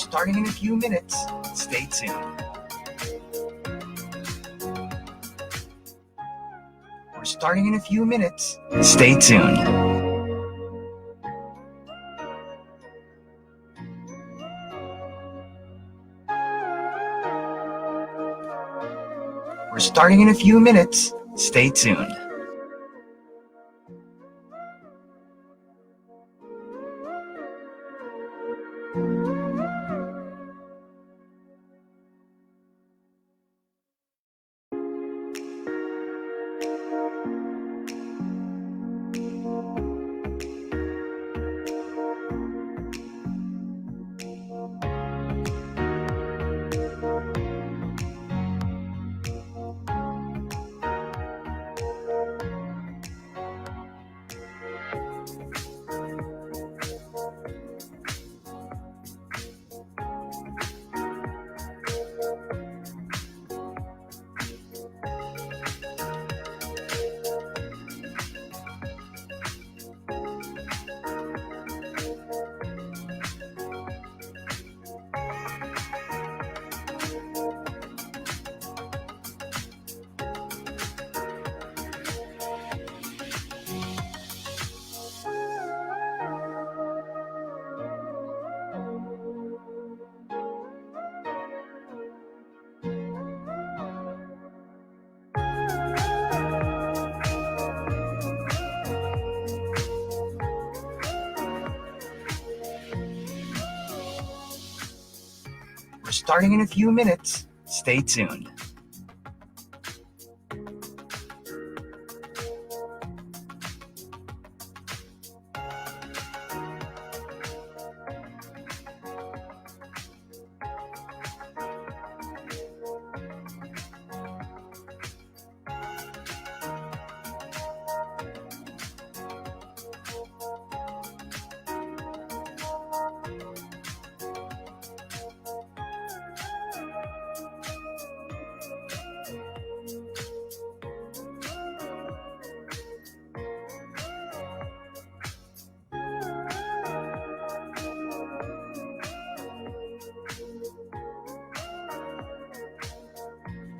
starting in a few minutes. Stay tuned. We're starting in a few minutes. Stay tuned. We're starting in a few minutes. Stay tuned. We're starting in a few minutes. Stay tuned.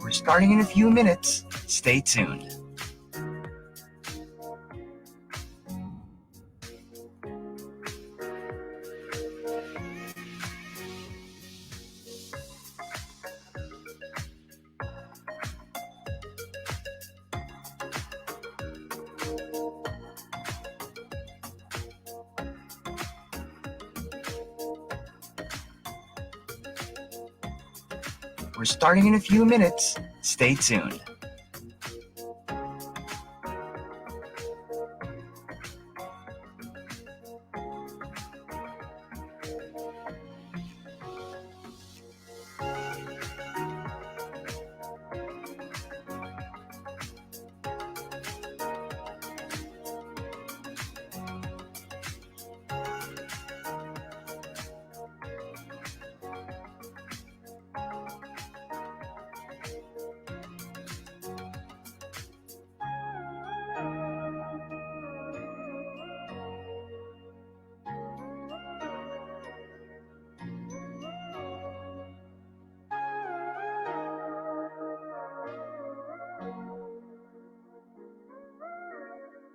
We're starting in a few minutes. Stay tuned. We're starting in a few minutes. Stay tuned.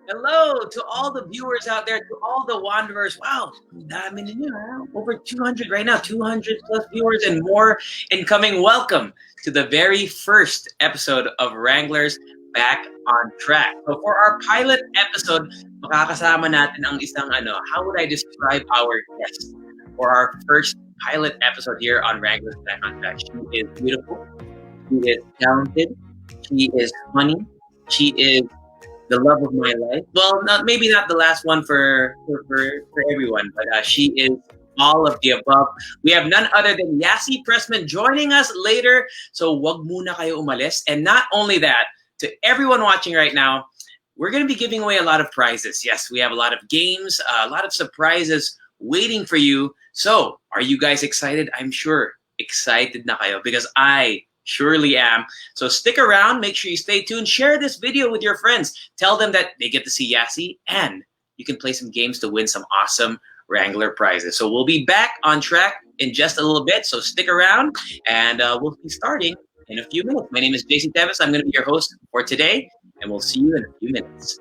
Hello to all the viewers out there, to all the wanderers. Wow, ang dami ninyo, ha? Over 200 right now, 200 plus viewers and more incoming. Welcome to the very first episode of Wranglers Back on Track. So for our pilot episode, makakasama natin ang isang how would I describe our guest for our first pilot episode here on Wranglers Back on Track? She is beautiful, she is talented, she is funny, she is the love of my life. Well, maybe not the last one for everyone, but she is all of the above. We have none other than Yassi Pressman joining us later. So wag muna kayo umalis. And not only that, to everyone watching right now, we're going to be giving away a lot of prizes. Yes, we have a lot of games, a lot of surprises waiting for you. So are you guys excited? I'm sure excited na kayo because I surely am. So stick around, make sure you stay tuned, share this video with your friends, tell them that they get to see Yassi, and you can play some games to win some awesome Wrangler prizes. So we'll be back on track in just a little bit. So stick around, and we'll be starting in a few minutes. My name is Jason Tevis. I'm going to be your host for today, and we'll see you in a few minutes.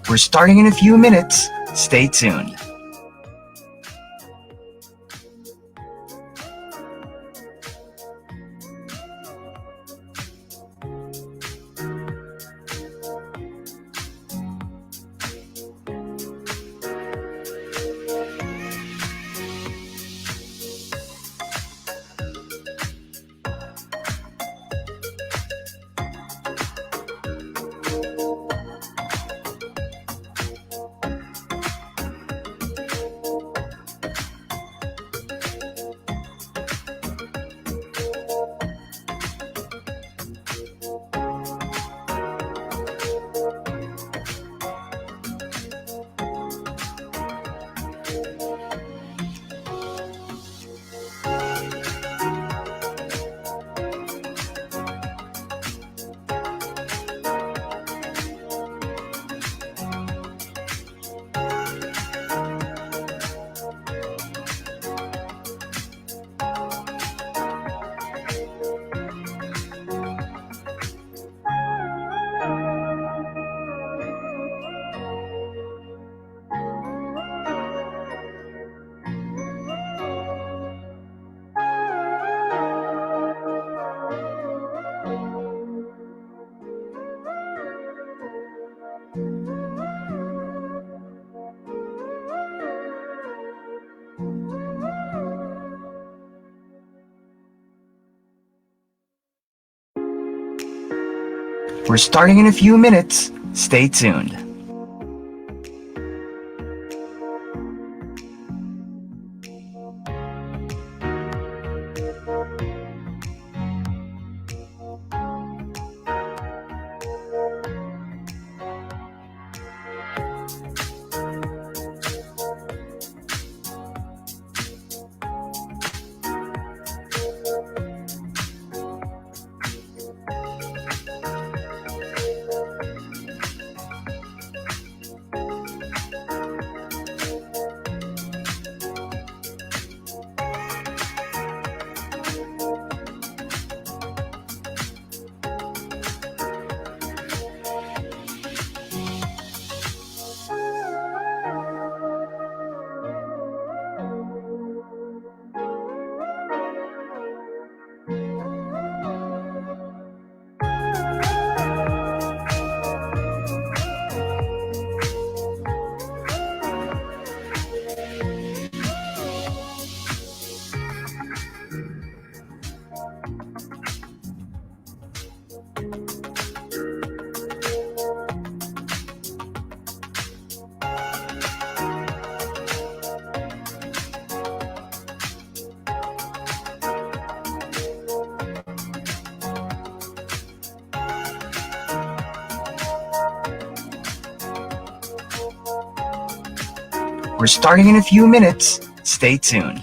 We're starting in a few minutes. Stay tuned. We're starting in a few minutes. Stay tuned. We're starting in a few minutes. Stay tuned.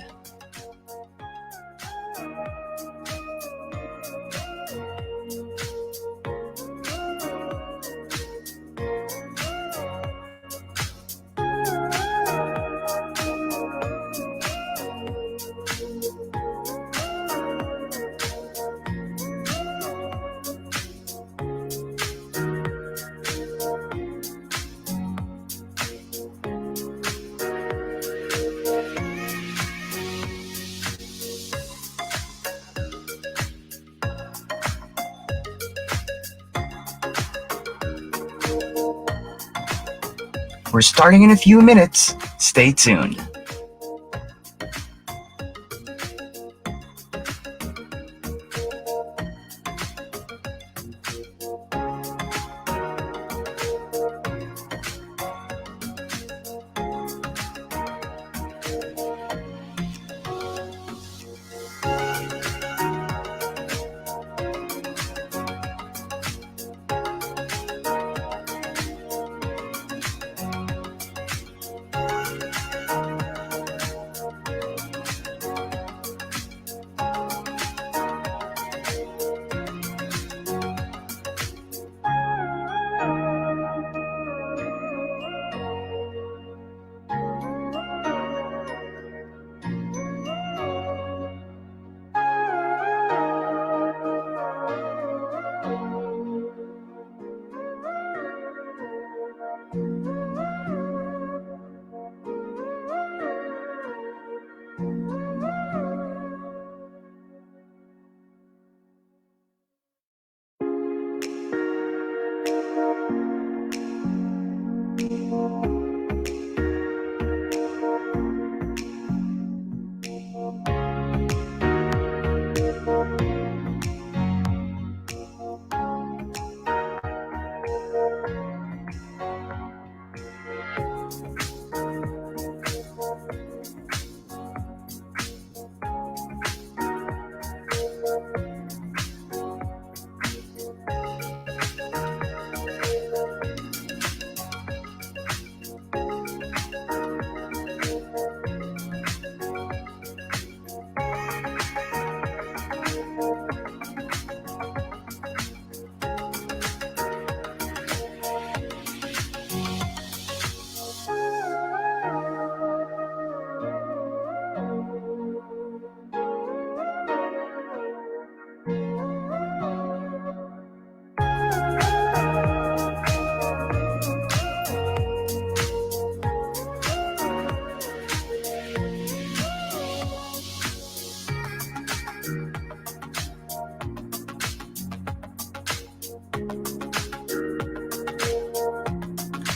We're starting in a few minutes. Stay tuned.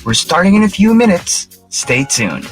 We're starting in a few minutes. Stay tuned.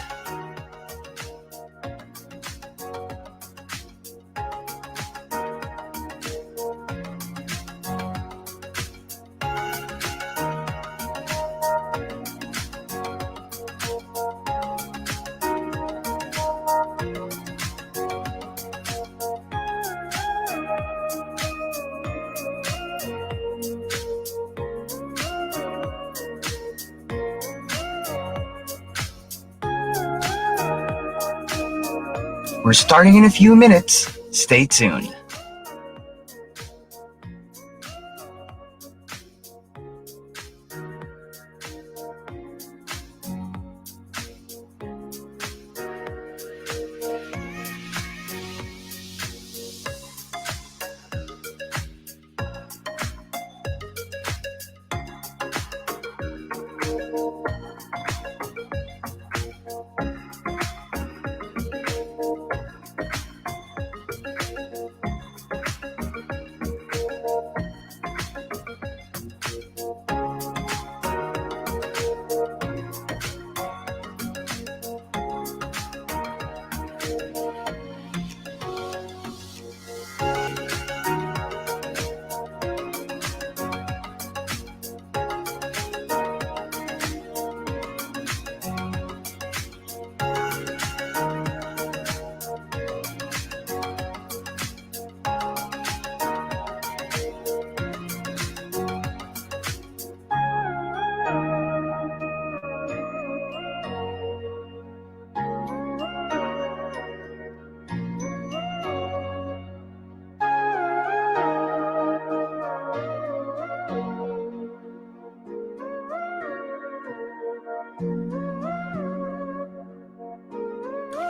We're starting in a few minutes. Stay tuned.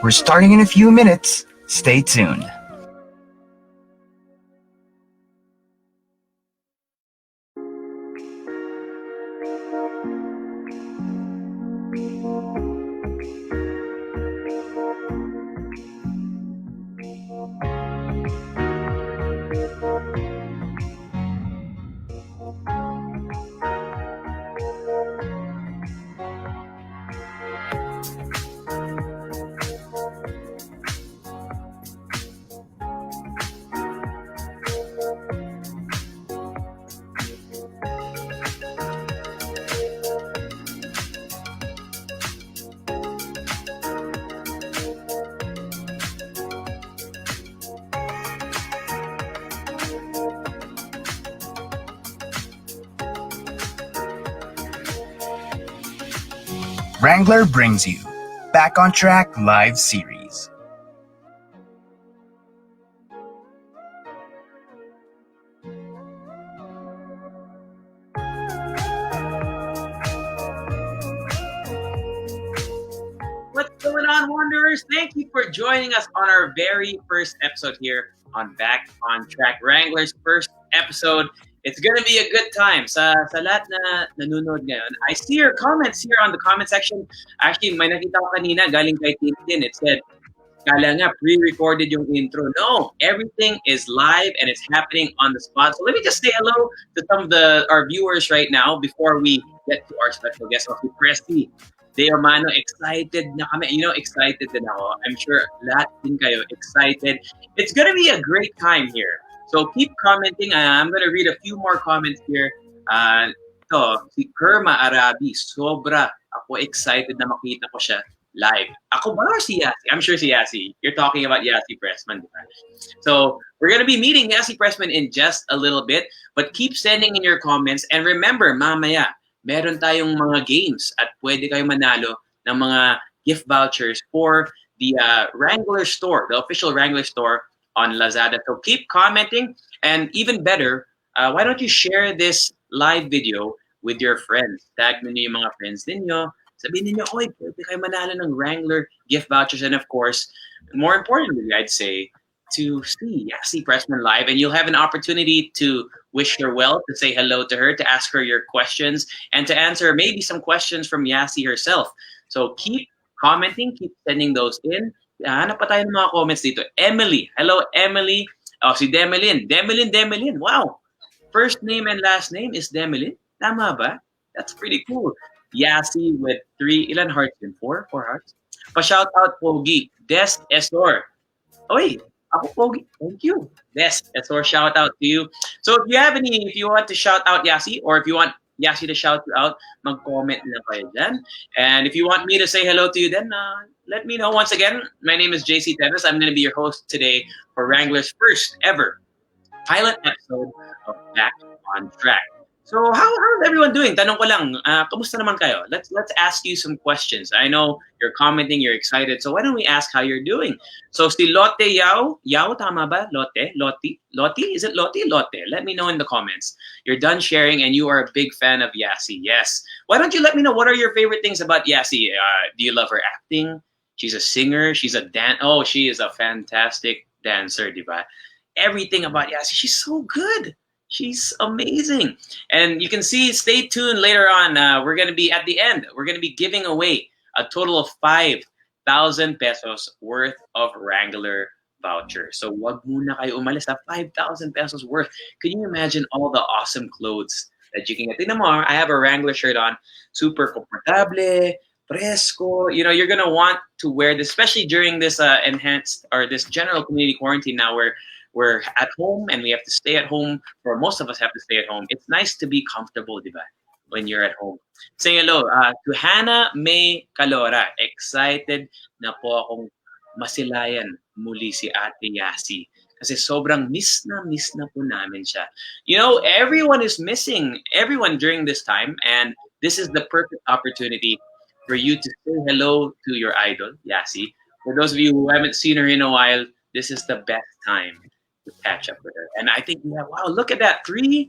We're starting in a few minutes. Stay tuned. Wrangler brings you Back on Track live series. What's going on, Wanderers? Thank you for joining us on our very first episode here on Back on Track, Wrangler's first episode. It's gonna be a good time. Sa lahat na nanonood ngayon, I see your comments here on the comment section. Actually, may nakita ko kanina galing kay Tintin. It said, kala nga, pre-recorded yung intro. No, everything is live and it's happening on the spot. So let me just say hello to some of our viewers right now before we get to our special guest, si Presti. De Romano, excited na kami. You know, excited din ako. I'm sure lahat din kayo excited. It's gonna be a great time here. So keep commenting. I'm gonna read a few more comments here. Ito, si Kerma Arabi, sobra ako excited na makita ko siya live. Ako ba or si Yasi? I'm sure si Yasi. You're talking about Yasi Pressman. So we're gonna be meeting Yasi Pressman in just a little bit, but keep sending in your comments. And remember, mamaya, meron tayong mga games at pwede kayo manalo ng mga gift vouchers for the Wrangler store, the official Wrangler store on Lazada. So keep commenting, and even better, why don't you share this live video with your friends? Tag mo niyo yung mga friends ninyo. Sabihin niyo, oy, pwede kayo manalo ng Wrangler gift vouchers. And of course, more importantly, I'd say, to see Yasi Pressman live, and you'll have an opportunity to wish her well, to say hello to her, to ask her your questions, and to answer maybe some questions from Yasi herself. So keep commenting, keep sending those in. Hanap pa tayo ng mga comments dito. Emily. Hello, Emily. Oh, si Demelin. Demelin. Wow. First name and last name is Demelin. Tama ba? That's pretty cool. Yasi with 3, ilan hearts din? 4 hearts. Pa-shout out, Pogi. Des Esor. Oy, ako Pogi. Thank you. Des Esor, shout out to you. So if you want to shout out Yasi, or if you want Yasi to shout you out, mag-comment na kayo dyan. And if you want me to say hello to you, then let me know. Once again, my name is JC Tennis. I'm going to be your host today for Wrangler's first ever pilot episode of Back on Track. So how's everyone doing? Tanong ko lang, kamusta naman kayo? Let's ask you some questions. I know you're commenting, you're excited. So why don't we ask how you're doing? So si Lotte Yao, tama ba? Lotte? Is it Lotte? Lotte. Let me know in the comments. You're done sharing and you are a big fan of Yasi. Yes. Why don't you let me know, what are your favorite things about Yasi? Do you love her acting? She's a singer. She's a she is a fantastic dancer, diba? Everything about Yasi, she's so good. She's amazing. And you can see, stay tuned later on. We're going to be at the end. We're going to be giving away a total of 5,000 pesos worth of Wrangler voucher. So wag muna kayo umalis sa 5,000 pesos worth. Can you imagine all the awesome clothes that you can get? Tingnan mo, I have a Wrangler shirt on. Super comfortable, fresco. You know, you're going to want to wear this, especially during this enhanced or this general community quarantine now where we're at home and we have to stay at home, or most of us have to stay at home. It's nice to be comfortable, diba, when you're at home. Say hello to Hannah May Calora. Excited na po akong masilayan muli si Ate Yasi. Kasi sobrang miss na po namin siya. You know, everyone is missing everyone during this time, and this is the perfect opportunity for you to say hello to your idol, Yasi. For those of you who haven't seen her in a while, this is the best time to catch up with her. And I think, wow, look at that, 350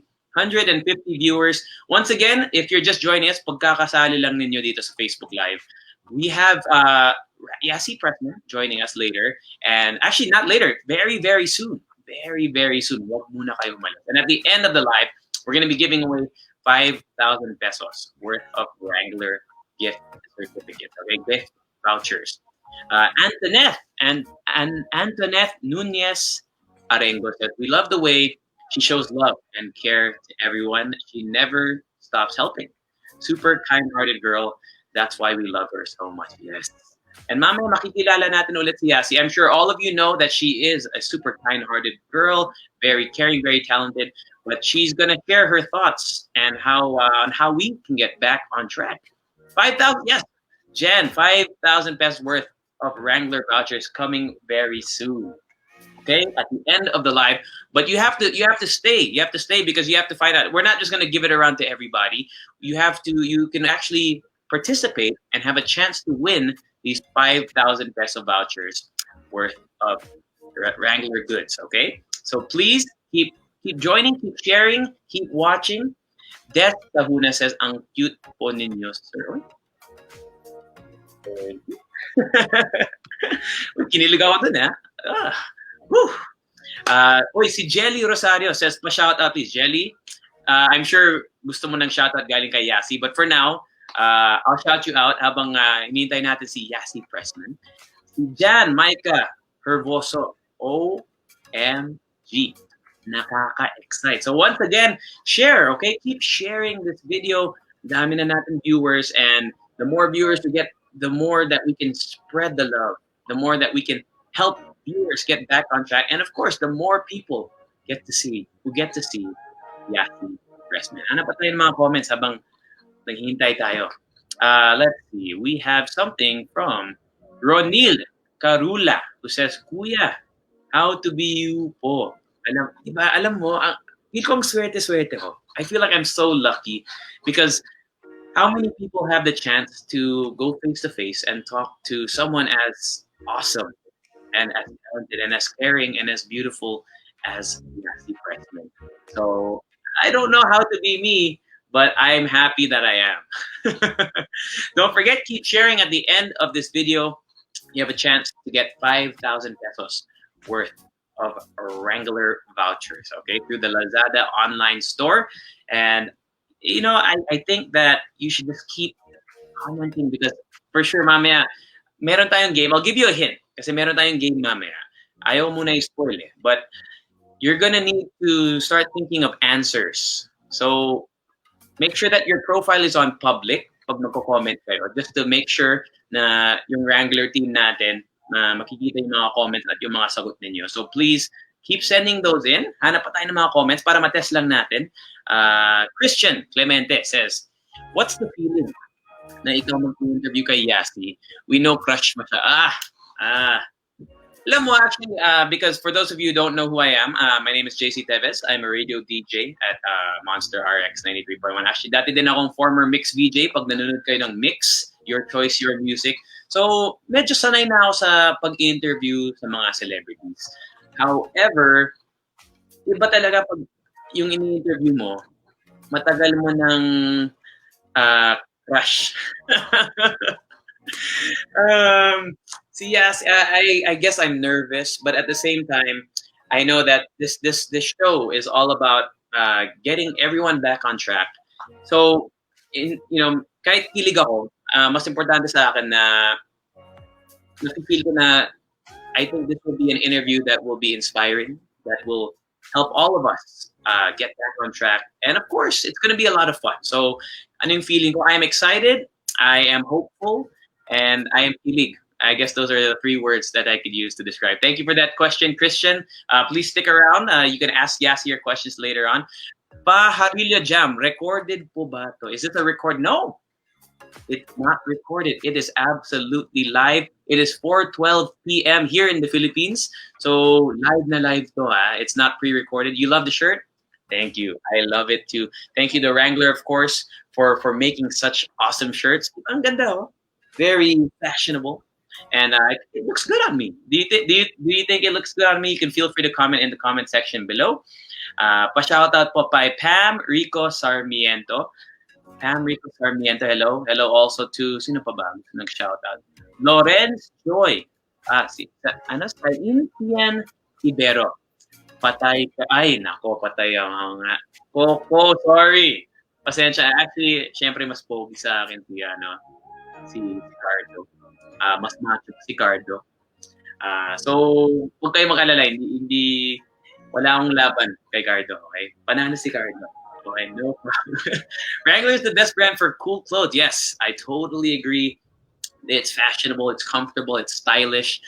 viewers. Once again, if you're just joining us, pagkakasali lang ninyo dito sa Facebook Live, we have Yasi Pressman joining us later. And actually, not later, very, very soon. Very, very soon. Wag muna kayo umalis. And at the end of the live, we're going to be giving away 5,000 pesos worth of Wrangler gift certificates. Okay, gift vouchers. Antoinette Nunez Arengo says, we love the way she shows love and care to everyone. She never stops helping. Super kind-hearted girl. That's why we love her so much. Yes. And mamaya makikilala natin ulit si Yasi. I'm sure all of you know that she is a super kind-hearted girl, very caring, very talented. But she's gonna share her thoughts and how on how we can get back on track. 5,000, yes, Jen, 5,000 pesos worth of Wrangler vouchers coming very soon. Okay, at the end of the live, but you have to stay because you have to find out. We're not just going to give it around to everybody. You can actually participate and have a chance to win these 5,000 peso vouchers worth of Wrangler goods. Okay, so please keep joining, keep sharing, keep watching. Des Tahuna says, ang cute po ninyo, sir. Kinilig ako dun, ha? Si Jelly Rosario says, pa-shoutout please. Jelly, I'm sure gusto mo ng shoutout galing kay Yasi. But for now, I'll shout you out habang hinihintay natin si Yasi Pressman. Si Jan Micah Herboso, OMG. Nakaka-excite. So once again, share, okay? Keep sharing this video. Dami na natin viewers, and the more viewers we get, the more that we can spread the love, the more that we can help viewers get back on track, and of course, the more people who get to see Yasi Pressman. Ano pa tayo ng mga comments habang naghihintay tayo? Let's see. We have something from Ronil Carula who says, Kuya, how to be you po? Alam mo, feel kong swerte ko. I feel like I'm so lucky because how many people have the chance to go face to face and talk to someone as awesome and as talented and as caring and as beautiful as Yasi Pressman? So I don't know how to be me, but I'm happy that I am. Don't forget, keep sharing. At the end of this video, you have a chance to get 5,000 pesos worth of Wrangler vouchers, okay, through the Lazada online store. And I think that you should just keep commenting because for sure, mamaya, meron tayong game. I'll give you a hint kasi meron tayong game mamaya. Ayaw muna i-spoil eh. But you're gonna need to start thinking of answers. So make sure that your profile is on public pag magko-comment kayo, just to make sure na yung Wrangler team natin na makikita yung mga comments at yung mga sagot ninyo. So please keep sending those in. Hanap pa tayo ng mga comments para matest lang natin. Christian Clemente says, what's the feeling na ikaw mag-interview kay Yasi? We know crush mo siya. Alam mo, actually, because for those of you who don't know who I am, my name is JC Teves. I'm a radio DJ at Monster RX 93.1. Actually, dati din akong former mix VJ pag nanonood kayo ng mix, your choice, your music. So, medyo sanay na ako sa pag-interview sa mga celebrities. However, iba talaga pag yung ini-interview mo, matagal mo ng crush. Yes, I guess I'm nervous, but at the same time, I know that this show is all about getting everyone back on track. So, kahit kilig ako, mas importante sa akin na nafe-feel ko na I think this will be an interview that will be inspiring, that will help all of us get back on track. And of course, it's going to be a lot of fun. So, ano yung feeling ko? I am excited, I am hopeful, and I am kilig. I guess those are the three words that I could use to describe. Thank you for that question, Christian. Please stick around. You can ask Yasi your questions later on. Paharilya Jam, recorded po ba to? Is this a record? No, it's not recorded. It is absolutely live. It is 4:12 p.m. here in the Philippines. So live na live to. It's not pre-recorded. You love the shirt? Thank you. I love it too. Thank you to Wrangler, of course, for making such awesome shirts. Ang ganda, oh. Very fashionable. And it looks good on me. Do you think it looks good on me? You can feel free to comment in the comment section below. Pa-shoutout po by Pam Rico Sarmiento. Pam Rico Sarmiento, hello. Hello also to, sino pa ba? Nag-shoutout. Lorenz Joy. Saintian Ibero. Patay ka. Ay, nako, patay ang nga. Coco, sorry. Pasensya. Actually, syempre mas pogi sa akin si Cardo. Mas macho si Cardo. So, huwag kayo mag-alala. Wala akong laban kay Cardo. Okay? Panalo si Cardo. Okay, no problem. Wrangler is the best brand for cool clothes. Yes, I totally agree. It's fashionable, it's comfortable, it's stylish.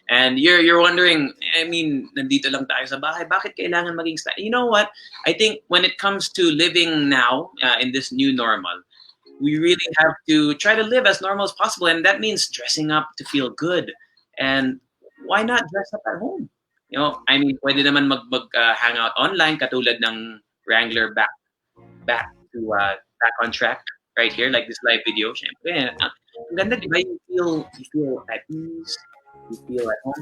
And you're wondering, I mean, nandito lang tayo sa bahay, bakit kailangan maging style? You know what? I think when it comes to living now in this new normal, we really have to try to live as normal as possible. And that means dressing up to feel good. And why not dress up at home? I mean, pwede naman hang out online katulad ng Wrangler back on track right here, like this live video. Syempre, ang ganda, di ba? You feel at ease, you feel at home.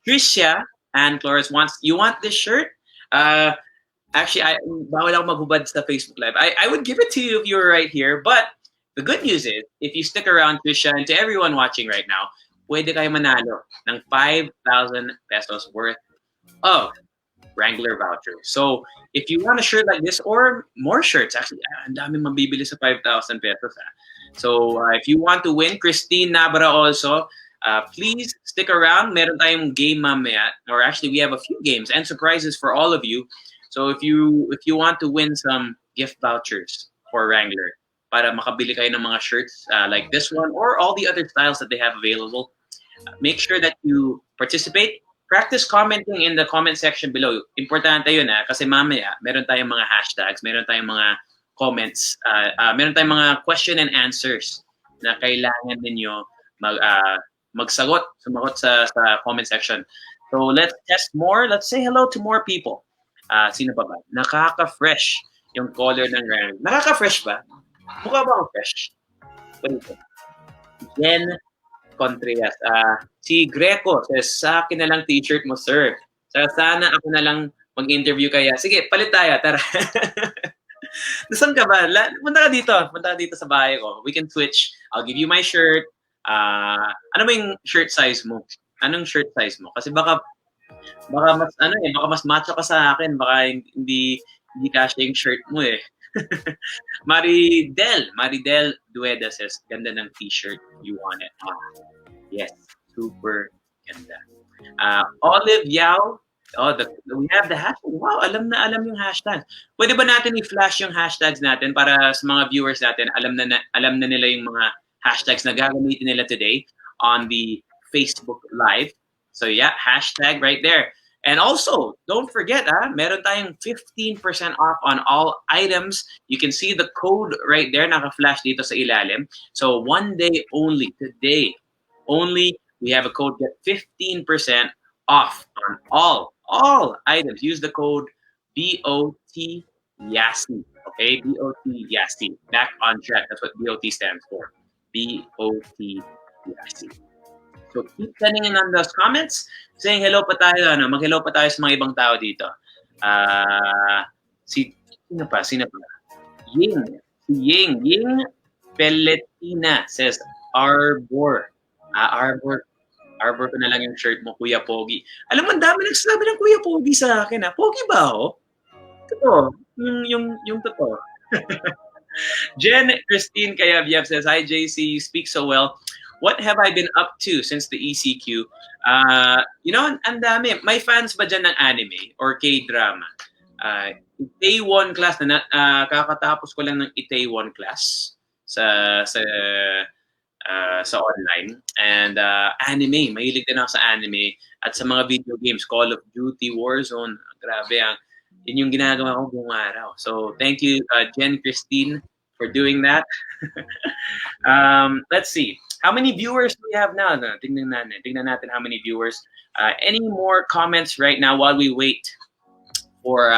Tricia and Cloris you want this shirt? Actually, bawal ako maghubad sa Facebook Live. I would give it to you if you were right here, but the good news is, if you stick around, Tricia, and to everyone watching right now, pwede kayo manalo ng 5,000 pesos worth of Wrangler voucher. So, if you want a shirt like this or more shirts, actually, ang dami mabibili sa 5,000 pesos. So, if you want to win, Christine Nabra also, please stick around. Meron tayong game mamaya, or actually, we have a few games and surprises for all of you. So, if you want to win some gift vouchers for Wrangler, para makabili kayo ng mga shirts like this one or all the other styles that they have available, make sure that you participate. Practice commenting in the comment section below. Importante yun kasi mamaya meron tayong mga hashtags, meron tayong mga comments, meron tayong mga question and answers na kailangan ninyo sumagot sa comment section. So let's test more. Let's say hello to more people. Sino pa ba? Nakaka-fresh yung color ng Wrangler. Nakaka-fresh ba? Mukha ba ang fresh? Jen Contreras. Si Greco says, sa akin na lang t-shirt mo, sir. Sana ako na lang mag-interview kaya. Sige, palit tayo. Tara. Nasaan ka ba? Punta ka dito sa bahay ko. We can switch. I'll give you my shirt. Ano ba yung shirt size mo? Anong shirt size mo? Kasi baka mas macho ka sa akin. Baka hindi kasya yung shirt mo eh. Maridel Dueda says, ganda ng t-shirt, you want it. Yes, super ganda. Olive Yao, we have the hashtag. Wow, alam yung hashtag. Pwede ba natin i-flash yung hashtags natin para sa mga viewers natin, alam na nila yung mga hashtags na gagamitin nila today on the Facebook Live. So yeah, hashtag right there. And also, don't forget, meron tayong 15% off on all items. You can see the code right there, naka-flash dito sa ilalim. So one day only, today only, we have a code, get 15% off on all items. Use the code BOT YASI. Okay, BOT YASI. Back on track. That's what BOT stands for. BOT YASI. So keep sending in on those comments, saying hello pa tayo, mag-hello pa tayo sa mga ibang tao dito. Sino pa? Ying Pelletina says, Arbor ko na lang yung shirt mo, Kuya Pogi. Alam mo, ang dami nagsasabi ng Kuya Pogi sa akin. Pogi ba ako? Totoo. Yung totoo. Jen Christine Kayabyev says, hi JC, you speak so well. What have I been up to since the ECQ? Ang dami. May fans ba dyan ng anime or K-drama? Itaewon class kakatapos ko lang ng Itaewon class sa online. And anime, mahilig din ako sa anime at sa mga video games, Call of Duty, Warzone. Grabe yun yung ginagawa ko buong araw. So thank you, Jen Christine, for doing that. Let's see. How many viewers do we have now? Tingnan natin how many viewers. Any more comments right now while we wait for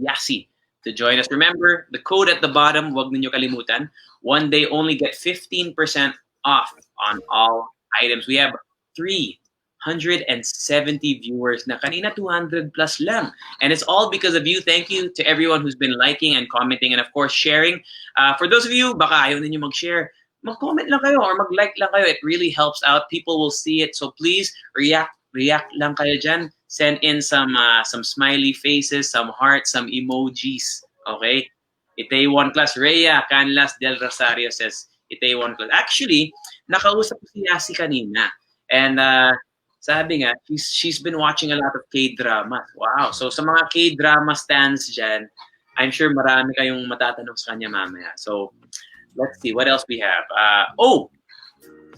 Yasi to join us? Remember, the code at the bottom, wag ninyo kalimutan. One day only, get 15% off on all items. We have 3 170 viewers na kanina 200 plus lang. And it's all because of you. Thank you to everyone who's been liking and commenting and of course sharing. For those of you, baka ayaw ninyo mag-share, mag-comment lang kayo or mag-like lang kayo. It really helps out. People will see it. So please react lang kayo dyan. Send in some smiley faces, some hearts, some emojis. Okay? Itaewon class. Rhea Canlas del Rosario says, Itaewon class. Actually, nakausap ko si Yasi kanina. And sabi nga, she's been watching a lot of K-dramas. Wow. So sa mga K-drama stands dyan, I'm sure marami kayong matatanong sa kanya mamaya. So let's see what else we have.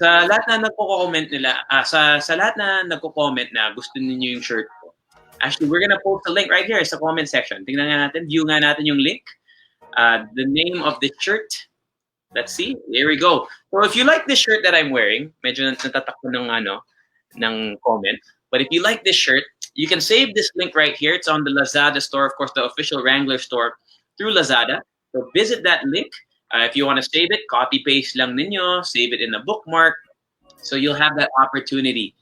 Sa lahat na nagko-comment nila, sa lahat na nagko-comment na gusto niyo yung shirt ko. Actually, we're gonna post the link right here sa comment section. Tingnan nga natin, view nga natin yung link. The name of the shirt. Let's see. Here we go. So if you like this shirt that I'm wearing, medyo natatakbo ng comment. But if you like this shirt, you can save this link right here. It's on the Lazada store, of course, the official Wrangler store through Lazada. So visit that link. If you want to save it, copy paste lang ninyo, save it in the bookmark. So you'll have that opportunity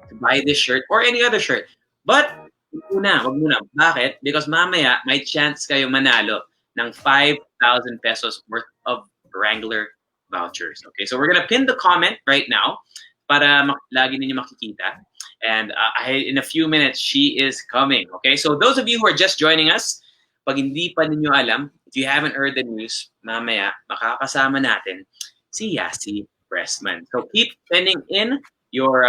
to buy this shirt or any other shirt. But wag muna. Bakit? Because mamaya may chance kayo manalo ng 5,000 pesos worth of Wrangler vouchers. Okay, so we're gonna pin the comment right now para lagi ninyo makikita. And in a few minutes, she is coming. Okay, so those of you who are just joining us, pag hindi pa ninyo alam, if you haven't heard the news, mamaya makakasama natin si Yasi Pressman. So keep sending in your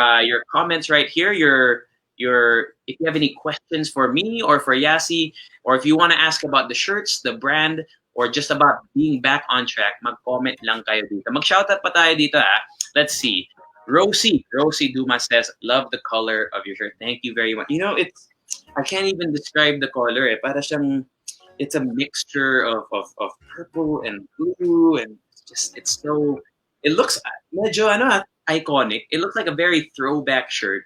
comments right here. If you have any questions for me or for Yasi, or if you want to ask about the shirts, the brand, or just about being back on track, mag-comment lang kayo dito. Mag-shoutout pa tayo dito. Let's see. Rosie Dumas says, love the color of your shirt. Thank you very much. You know, I can't even describe the color. Para siyang, it's a mixture of purple and blue, and it looks medyo iconic. It looks like a very throwback shirt.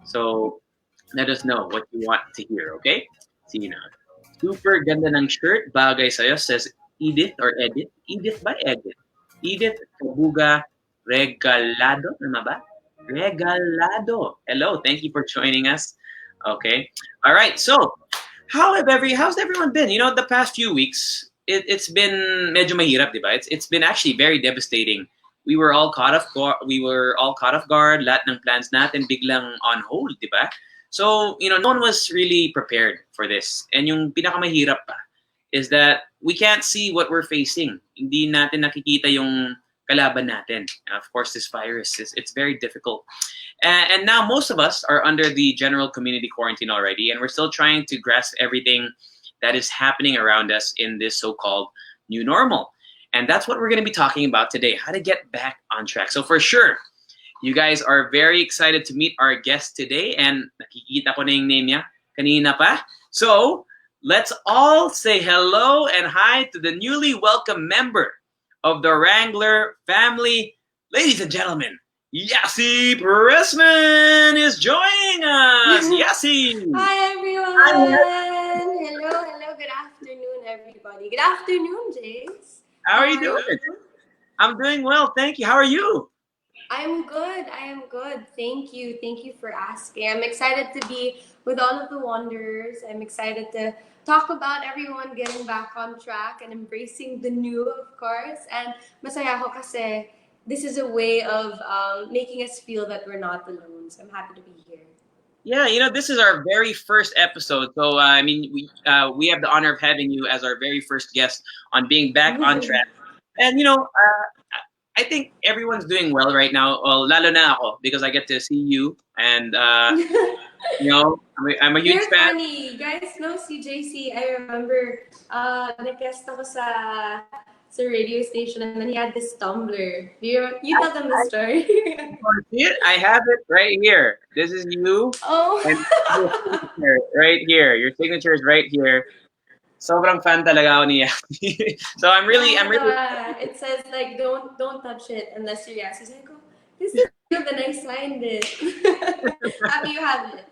So let us know what you want to hear, okay? See na. Super ganda ng shirt, bagay sa'yo, says Edith or Edith. Edith ba? Edith. Edith Kabuga Regalado. Ano ba? Regalado. Hello, thank you for joining us. Okay. All right. So, how's everyone been? You know, the past few weeks, it's been medyo mahirap, diba? It's been actually very devastating. We were all caught off guard. Lahat ng plans natin biglang on hold, diba? So, you know, no one was really prepared for this. And yung pinakamahirap pa is that we can't see what we're facing. Hindi natin nakikita yung kalaban natin. Of course, this virus it's very difficult. And now most of us are under the general community quarantine already, and we're still trying to grasp everything that is happening around us in this so-called new normal. And that's what we're going to be talking about today, how to get back on track. So for sure, you guys are very excited to meet our guest today, and nakikita ko na yung name niya kanina pa. So let's all say hello and hi to the newly welcome member of the Wrangler family. Ladies and gentlemen, Yasi Pressman is joining us. Yasi! Hi, everyone! Hello. Good afternoon, everybody. Good afternoon, Jace. How are you doing? I'm doing well, thank you. How are you? I am good. Thank you for asking. I'm excited to be with all of the Wanderers. I'm excited to talk about everyone getting back on track and embracing the new, of course. And masaya ako kasi this is a way of making us feel that we're not alone. So I'm happy to be here. Yeah, you know, this is our very first episode. So, I mean, we have the honor of having you as our very first guest on being back on track. And, you know, I think everyone's doing well right now. Well, lalo na ako because I get to see you. And, you know, I'm a huge fan. You're funny. You guys know CJC. I remember nag-guest ako sa radio station and then he had this tumbler. You tell them the story. See it? I have it right here. This is you. Oh. And your signature right here. Your signature is right here. Sobrang fan talaga ako ni Yasi. So I'm really. It says like don't touch it unless you're Yasi. So I go, this is the nice signed it. Happy you have it.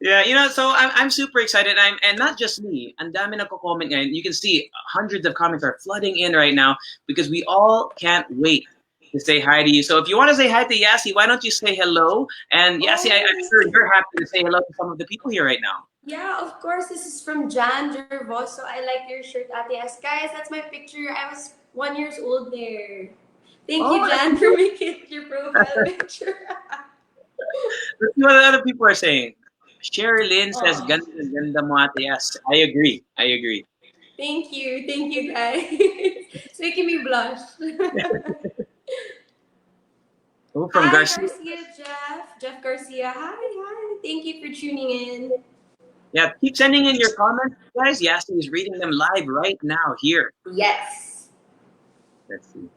Yeah, you know, so I'm super excited. And not just me. Ang dami nagko-comment ngayon. You can see hundreds of comments are flooding in right now because we all can't wait to say hi to you. So if you want to say hi to Yasi, why don't you say hello? And Yasi, I'm Oh, sure you're happy to say hello to some of the people here right now. yeah, of course. This is from Jan Gervoso. I like your shirt, Ate S. Guys, that's my picture. I was 1 year old there. Thank Oh, you, that's Jan, for cute. making it your profile picture. Let's see what the other people are saying. Sherilyn says, Oh, ganda, ganda mo ate. Yes, I agree. I agree. thank you. Thank you, guys. It's making me blush. Oh, from Hi, Garcia. Garcia Jeff. Jeff Garcia. Hi, hi. Thank you for tuning in. Yeah, keep sending in your comments, guys. Yasi is reading them live right now here. Yes. Let's see.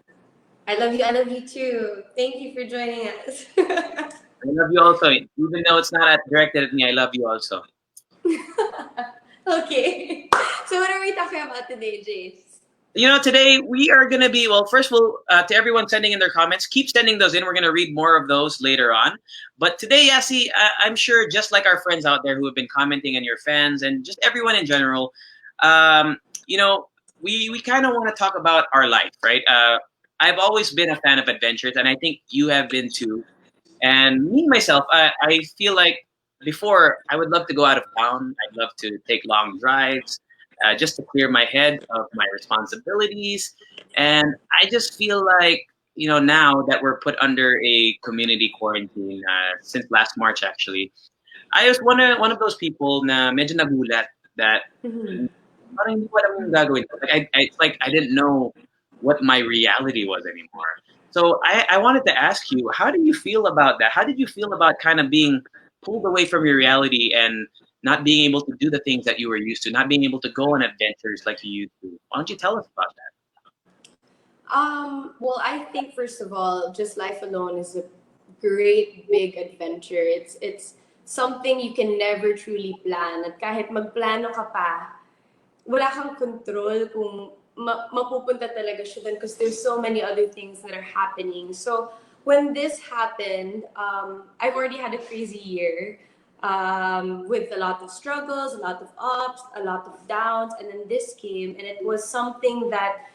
I love you. I love you too. Thank you for joining us. I love you also. Even though it's not directed at me, I love you also. Okay. So what are we talking about today, Jace? You know, today we are going to be, well, first of all, to everyone sending in their comments, keep sending those in. We're going to read more of those later on. But today, Yasi, I'm sure just like our friends out there who have been commenting and your fans and just everyone in general, you know, we kind of want to talk about our life, right? I've always been a fan of adventures, and I think you have been too. And me myself, I feel like before I would love to go out of town. I'd love to take long drives just to clear my head of my responsibilities. And I just feel like, you know, now that we're put under a community quarantine since last March, actually, I was one of those people na medyo nagulat that Mhm. parang hindi ko alam yung gagawin ko. It's like I didn't know what my reality was anymore. So I wanted to ask you, how do you feel about that? How did you feel about kind of being pulled away from your reality and not being able to do the things that you were used to, not being able to go on adventures like you used to? Why don't you tell us about that? Well, I think first of all, just life alone is a great big adventure. It's something you can never truly plan. At kahit magplano ka pa, wala kang control kung mapupunta talaga siya dun because there's so many other things that are happening. So when this happened, I've already had a crazy year with a lot of struggles, a lot of ups, a lot of downs, and then this came, and it was something that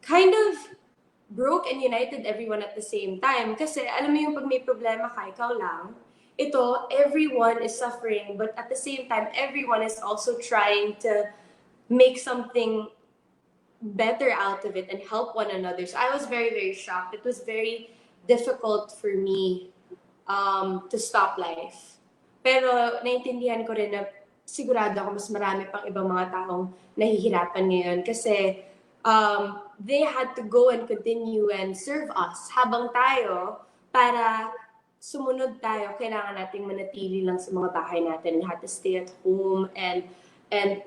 kind of broke and united everyone at the same time. Kasi alam mo yung pag may problema ka, ikaw lang, ito, everyone is suffering, but at the same time, everyone is also trying to make something better out of it and help one another. So I was very, very shocked. It was very difficult for me to stop life. Pero naintindihan ko rin na sigurado ako mas marami pang ibang mga taong nahihirapan ngayon kasi they had to go and continue and serve us habang tayo para sumunod tayo, kailangan nating manatili lang sa mga bahay natin. We had to stay at home and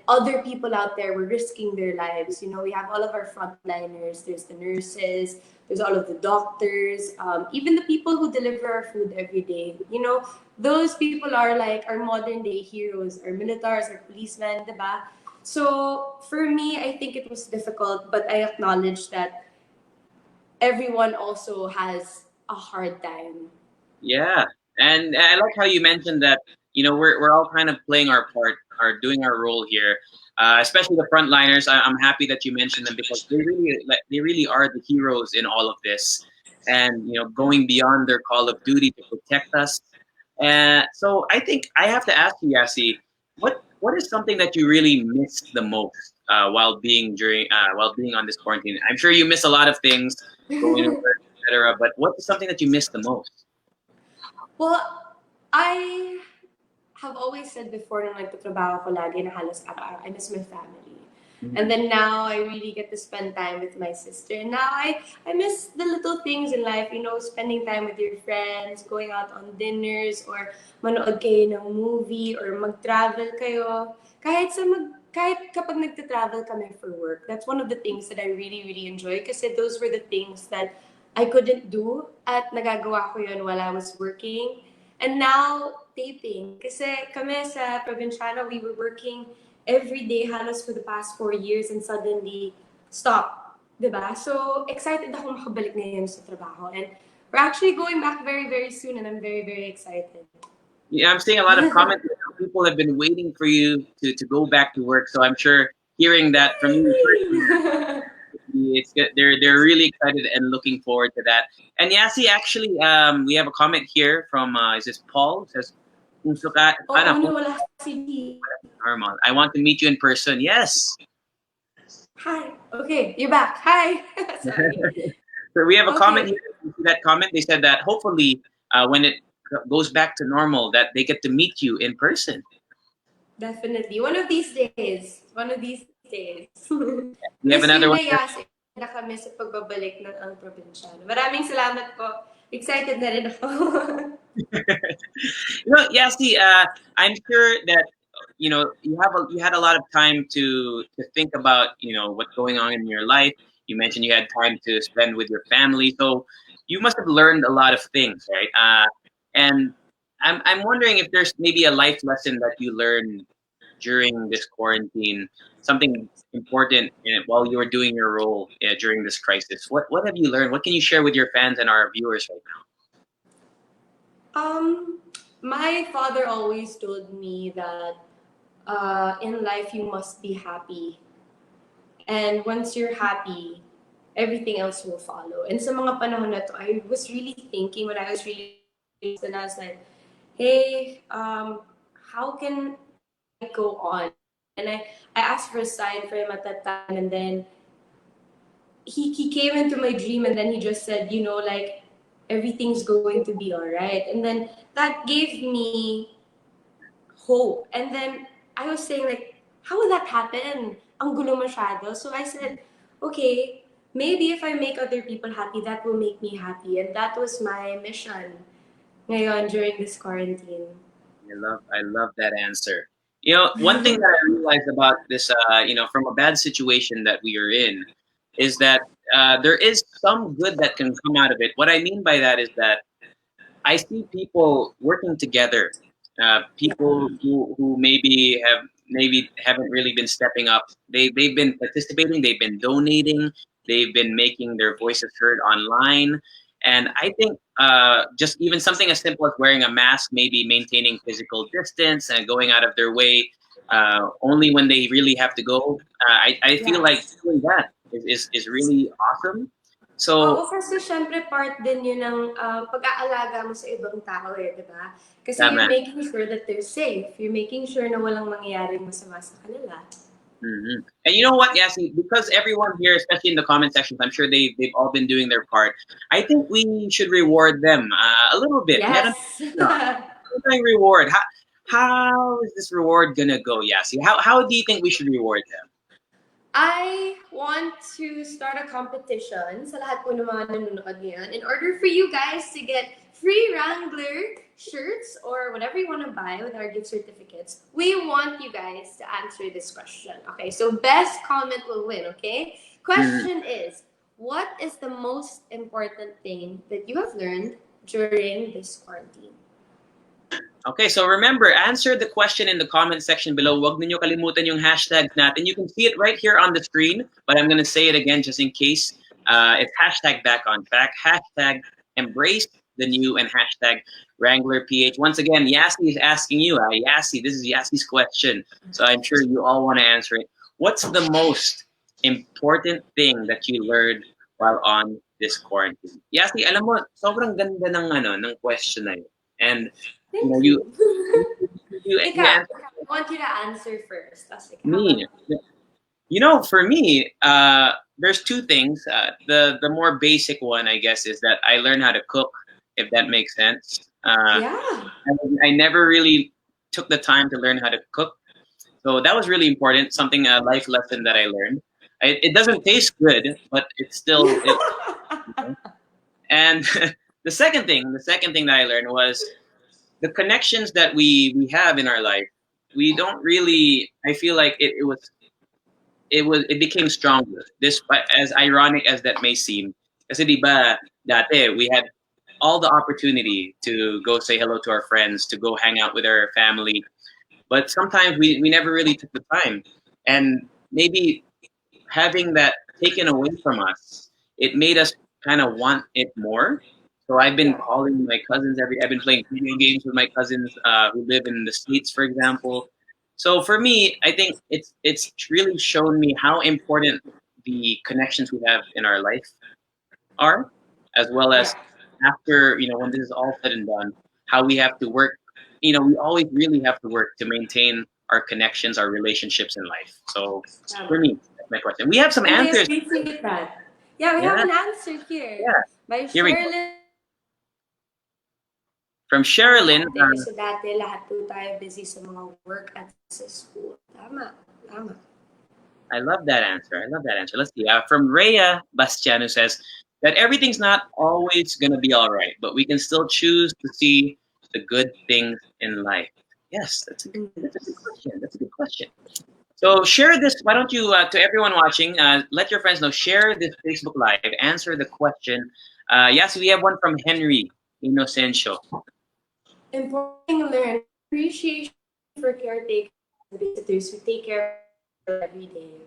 other people out there were risking their lives. You know, we have all of our frontliners. There's the nurses. There's all of the doctors. Even the people who deliver our food every day. You know, those people are like our modern day heroes, our militaries, our policemen, diba? So for me, I think it was difficult, but I acknowledge that everyone also has a hard time. Yeah, and I like how you mentioned that. You know, we're all kind of playing our part, are doing our role here. Especially the frontliners. I'm happy that you mentioned them because they really are the heroes in all of this, and you know, going beyond their call of duty to protect us. So I think I have to ask you, Yasi, what is something that you really miss the most while being on this quarantine? I'm sure you miss a lot of things, going to work, etc. But what is something that you miss the most? Well, I have always said before nung nagtatrabaho ko lagi na halos araw-araw, I miss my family. And then now I really get to spend time with my sister. And now I miss the little things in life, you know, spending time with your friends, going out on dinners, or manood kayo ng movie, or mag-travel kayo. Kahit kapag nagta-travel kami for work, that's one of the things that I really, really enjoy kasi those were the things that I couldn't do at nagagawa ko yun while I was working. And now, taping. Kasi kami sa Provinciano, we were working every day halos for the past 4 years and suddenly stop. Diba? So, excited ako makabalik ngayon sa trabaho. And we're actually going back very, very soon and I'm very, very excited. Yeah, I'm seeing a lot of comments. People have been waiting for you to go back to work. So I'm sure hearing that from you It's good. They're really excited and looking forward to that. And Yasi, actually, we have a comment here from is this Paul? It says, "Kung suka, Oo, kung nawala si D. normal. I want to meet you in person." Yes. Hi. Okay, you're back. Hi. Sorry. So we have a comment Okay. here. You see that comment? They said that hopefully, when it goes back to normal, that they get to meet you in person. Definitely. One of these days. One of these days. We have Miss another you one na here. Yas. Na kami sa pagbabalik ng ang probinsyano. Maraming salamat po. Excited na rin ako. Yasi, I'm sure that you had a lot of time to think about what's going on in your life. You mentioned you had time to spend with your family, so you must have learned a lot of things, right? And I'm wondering if there's maybe a life lesson that you learned during this quarantine, something important while you were doing your role during this crisis. What have you learned? What can you share with your fans and our viewers right now? My father always told me that in life you must be happy. And once you're happy, everything else will follow. And sa mga panahon na to, I was really thinking when I was really and I was like, hey, how can I go on? And I asked for a sign for him at that time, and then he came into my dream, and then he just said, like everything's going to be all right. And then that gave me hope. And then I was saying like, how will that happen? Ang gulo masyado. So I said, okay, maybe if I make other people happy, that will make me happy. And that was my mission ngayon during this quarantine. I love that answer. One thing that I realized about this, from a bad situation that we are in, is that there is some good that can come out of it. What I mean by that is that I see people working together, people who maybe haven't really been stepping up. They've been participating, they've been donating, they've been making their voices heard online, and I think just even something as simple as wearing a mask, maybe maintaining physical distance, and going out of their way only when they really have to go. I feel like Yes. doing that is really awesome. So Oo, kasi syempre part din yun ng pag-aalaga mo sa ibang tao di ba? Kasi you're tama. making sure that they're safe. You're making sure na walang mangyayaring masama sa kanila. Hmm. And you know what, Yasi? Because everyone here, especially in the comment sections, I'm sure they've all been doing their part. I think we should reward them a little bit. Meron Yes. tayong reward. How is this reward gonna go, Yasi? How do you think we should reward them? I want to start a competition sa lahat po ng mga nanonood ngayon in order for you guys to get free Wrangler shirts or whatever you want to buy with our gift certificates. We want you guys to answer this question. Okay, so best comment will win, okay? Question is, what is the most important thing that you have learned during this quarantine? Okay, so remember, answer the question in the comment section below. Wag ninyo kalimutan yung hashtags natin. You can see it right here on the screen, but I'm going to say it again just in case. It's hashtag back on track, hashtag embrace the new, and hashtag Wrangler PH. Once again, Yasi is asking you, Yasi, this is Yasi's question. So I'm sure you all want to answer it. What's the most important thing that you learned while on this quarantine? Yasi, alam mo, sobrang ganda ng question na yun. And Thank you Ikaw, I want you to answer first. me. For me, there's two things. The more basic one, I guess, is that I learned how to cook, if that makes sense. Yeah. I never really took the time to learn how to cook, so that was really important. Something a life lesson that I learned. It doesn't taste good, but it's still it. And the second thing that I learned was the connections that we have in our life. We don't really. I feel like it became stronger. Despite as ironic as that may seem, kasi di ba dati we had all the opportunity to go say hello to our friends, to go hang out with our family, but sometimes we never really took the time, and maybe having that taken away from us, it made us kind of want it more. So I've been calling my cousins I've been playing video games with my cousins who live in the States, for example. So for me, I think it's really shown me how important the connections we have in our life are, as well Yeah. as after, when this is all said and done, how we have to work. We always really have to work to maintain our connections, our relationships in life. So for me, that's my question. We have some And I answers. appreciate that. Yeah, we have Yeah, an answer here yeah. by Here we go. Sherilyn. From Sherilyn. Kasi dati lahat po tayo busy sa mga work at sa school. Tama, tama. I love that answer. I love that answer. Let's see. From Rhea Bastiano says that everything's not always going to be all right, but we can still choose to see the good things in life. Yes, that's a good question. That's a good question. So share this. Why don't you, to everyone watching, let your friends know. Share this Facebook Live. Answer the question. Yes, we have one from Henry Inocencio. Important thing to learn appreciation for caretakers and visitors who take care of every day.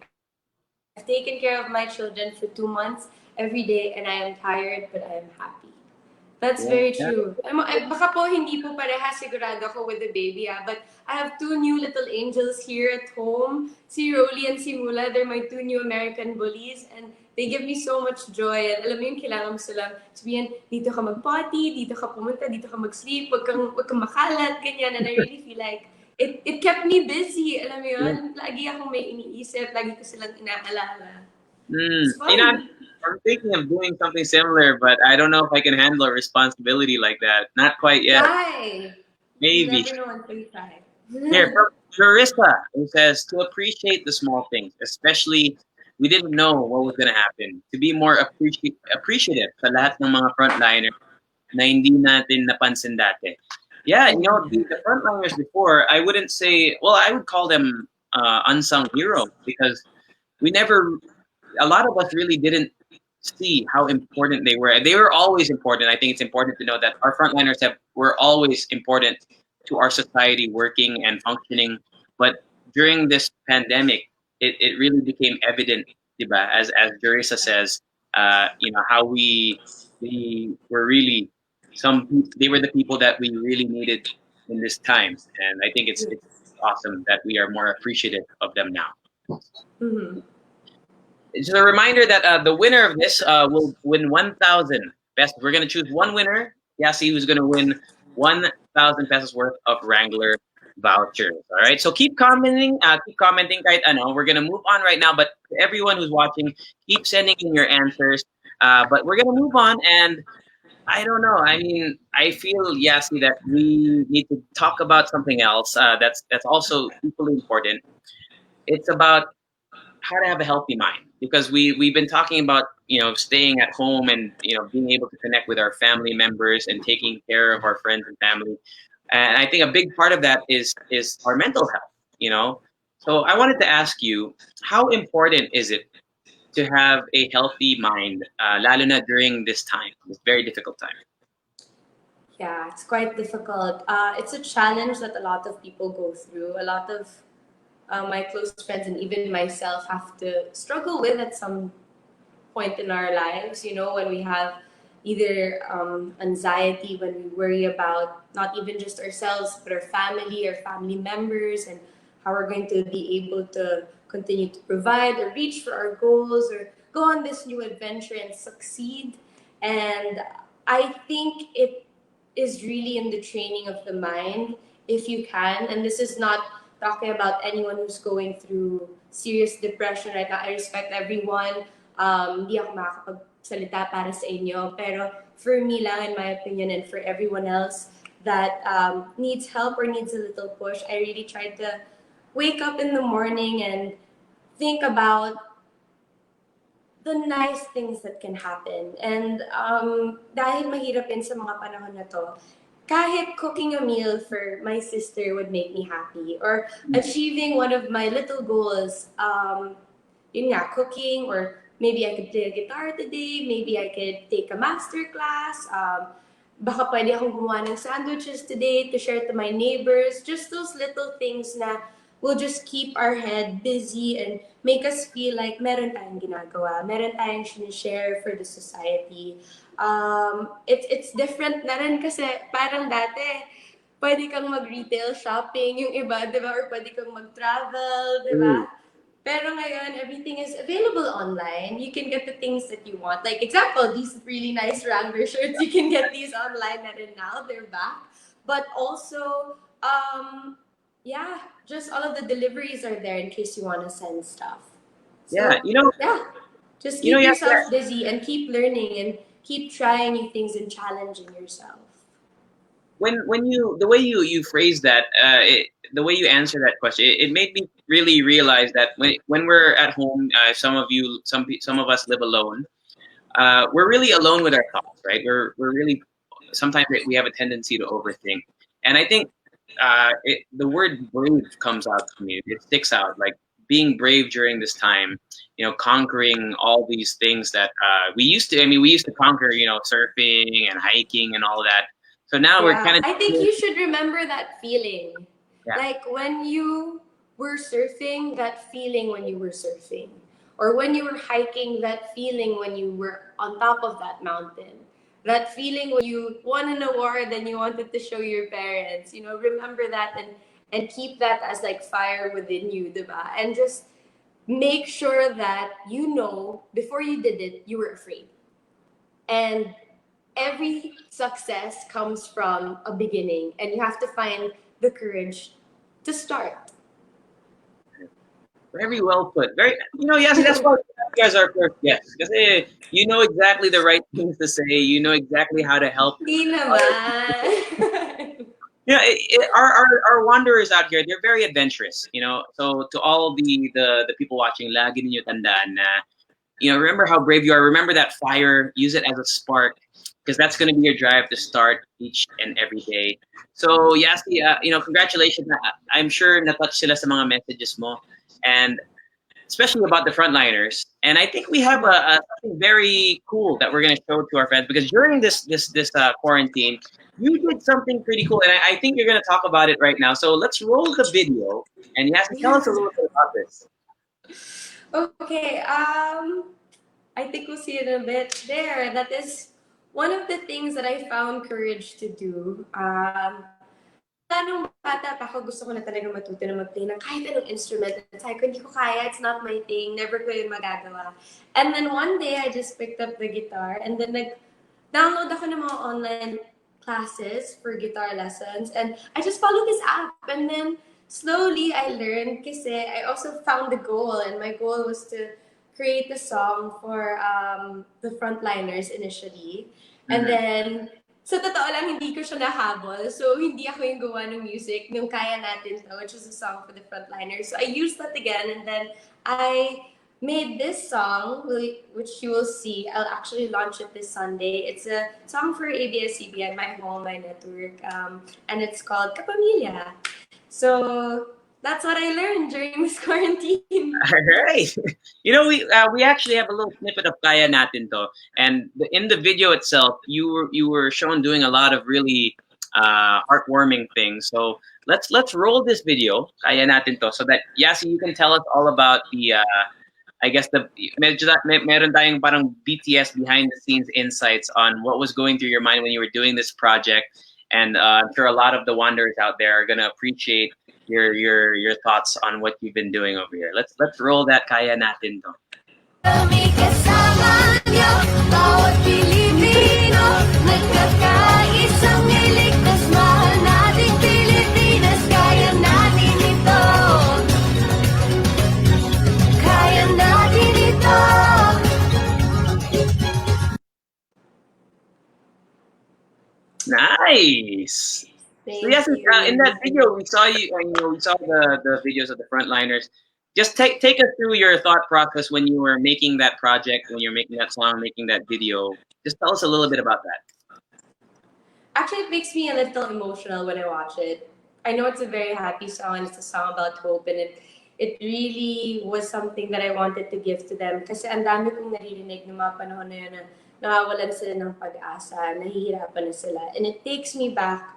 I've taken care of my children for 2 months every day, and I am tired, but I am happy. That's very true. Baka po hindi po parehas sigurado ako with the baby, but I have two new little angels here at home. Si Rolly and si Mula, they're my two new American bullies, and they give me so much joy. And alam mo yung kailangan mo silang sabihin, dito ka mag-potty, dito ka pumunta, dito ka mag-sleep, wag kang makalat, ganyan. And I really feel like it kept me busy. Alam mo yun? Lagi akong may iniisip, lagi ko silang inaalala. It's fun. I'm thinking of doing something similar, but I don't know if I can handle a responsibility like that. Not quite yet. Try. Maybe. You never know until you try. Here, from Larissa, who says to appreciate the small things, especially we didn't know what was going to happen. To be more appreciative sa lahat ng mga frontliners na hindi natin napansin dati. Yeah, the frontliners before, I wouldn't say, well, I would call them unsung heroes because a lot of us really didn't see how important they were. They were always important. I think it's important to know that our frontliners were always important to our society working and functioning. But during this pandemic, it really became evident, diba? As Jerisa says, how we were really they were the people that we really needed in this time. And I think it's awesome that we are more appreciative of them now. Mm-hmm. Just a reminder that the winner of this will win 1,000 pesos. We're going to choose one winner, Yasi, who's going to win 1,000 pesos worth of Wrangler vouchers. All right, so keep commenting. Kahit ano. We're going to move on right now, but to everyone who's watching, keep sending in your answers. But we're going to move on, and I don't know. I mean, I feel, Yasi, that we need to talk about something else that's also equally important. It's about how to have a healthy mind, because we've been talking about staying at home and being able to connect with our family members and taking care of our friends and family, and I think a big part of that is our mental health. So I wanted to ask you, how important is it to have a healthy mind, lalo na during this time, this very difficult time? Yeah, it's quite difficult. It's a challenge that a lot of people go through. A lot of my close friends and even myself have to struggle with at some point in our lives, when we have either anxiety, when we worry about not even just ourselves, but our family members, and how we're going to be able to continue to provide or reach for our goals or go on this new adventure and succeed. And I think it is really in the training of the mind, if you can. And this is not talking about anyone who's going through serious depression right now. I respect everyone. Di ako makakapagsalita para sa inyo. Pero for me lang, in my opinion, and for everyone else that needs help or needs a little push, I really try to wake up in the morning and think about the nice things that can happen. And dahil mahirap din sa mga panahon na to, kahit cooking a meal for my sister would make me happy, or achieving one of my little goals, yun nga, cooking, or maybe I could play a guitar today, maybe I could take a master class, baka pwede akong gumawa ng sandwiches today to share to my neighbors. Just those little things na will just keep our head busy and make us feel like meron tayong ginagawa, meron tayong share for the society. It's different na rin kasi parang dati, pwede kang mag-retail shopping, yung iba, di ba? Or pwede kang mag-travel, di ba? Pero ngayon, everything is available online. You can get the things that you want. Like, example, these really nice Wrangler shirts, you can get these online na rin now. They're back. But also, yeah, just all of the deliveries are there in case you want to send stuff. Yeah, So, yeah, just you know, keep yes, yourself busy and keep learning and keep trying new things and challenging yourself. when you the way you phrase that, the way you answer that question, it made me really realize that when we're at home, some of us live alone. We're really alone with our thoughts, right? We're really sometimes we have a tendency to overthink, and I think the word brave comes out to me. It sticks out, like being brave during this time. Conquering all these things that we used to. I mean, we used to conquer, surfing and hiking and all that. So now we're Yeah, kind of I think you should remember that feeling. yeah, Like when you were surfing, that feeling when you were surfing. Or when you were hiking, that feeling when you were on top of that mountain. That feeling when you won an award and you wanted to show your parents. Remember that and keep that as like fire within you, diba? And just make sure that before you did it, you were afraid. And every success comes from a beginning, and you have to find the courage to start. very well put. Very, yes, that's why you guys are first guests because you know exactly the right things to say. You know exactly how to help. Di naman. Our wanderers out here, they're very adventurous. So to all the people watching, lagi ninyo tandaan na, remember how brave you are. Remember that fire. Use it as a spark because that's going to be your drive to start each and every day. So, Yasi, congratulations. I'm sure na-touch sila sa mga messages mo, and especially about the frontliners. And I think we have something very cool that we're going to show to our fans because during this quarantine, you did something pretty cool, and I think you're going to talk about it right now. So let's roll the video, and Yasi, tell us a little bit about this. Okay, I think we'll see it in a bit there. That is one of the things that I found courage to do. Nung bata pa ako, gusto ko na talaga matuto na mag-play ng kahit anong instrument. Sabi ko, hindi ko kaya, it's not my thing, never ko yun magagawa. And then one day, I just picked up the guitar and then nag-download ako ng mga online classes for guitar lessons and I just followed this app and then slowly I learned kasi I also found the goal and my goal was to create a song for the frontliners initially. And then sa totoo lang, hindi ko siya nahabol. So, hindi ako yung gawa ng music, nung Kaya Natin To, which is a song for the frontliners. So, I used that again, and then I made this song, which you will see. I'll actually launch it this Sunday. It's a song for ABS-CBN, my home, my network, and it's called Kapamilya. So, that's what I learned during this quarantine. All right. We actually have a little snippet of Kaya Natin To, and in the video itself, you were shown doing a lot of really heartwarming things. So let's roll this video, Kaya Natin To, so that Yasi, you can tell us all about the I guess meron tayong parang BTS behind the scenes insights on what was going through your mind when you were doing this project, and I'm sure a lot of the wanderers out there are gonna appreciate your thoughts on what you've been doing over here. Let's roll that Kaya Natin To. Kami kasama niyo, bawat Pilipino, nagkakaisang niligtas, mahal nating Pilipinas, kaya natin ito. Kaya natin ito. Nice. So yes, in that video we saw you. We saw the videos of the frontliners. Just take us through your thought process when you were making that project, when you're making that song, making that video. Just tell us a little bit about that. Actually, it makes me a little emotional when I watch it. I know it's a very happy song and it's a song about hope and it really was something that I wanted to give to them kasi ang dami kong naririnig ng mga panahon na yun na nawawalan sila ng pag-asa, nahihirapan na sila. And it takes me back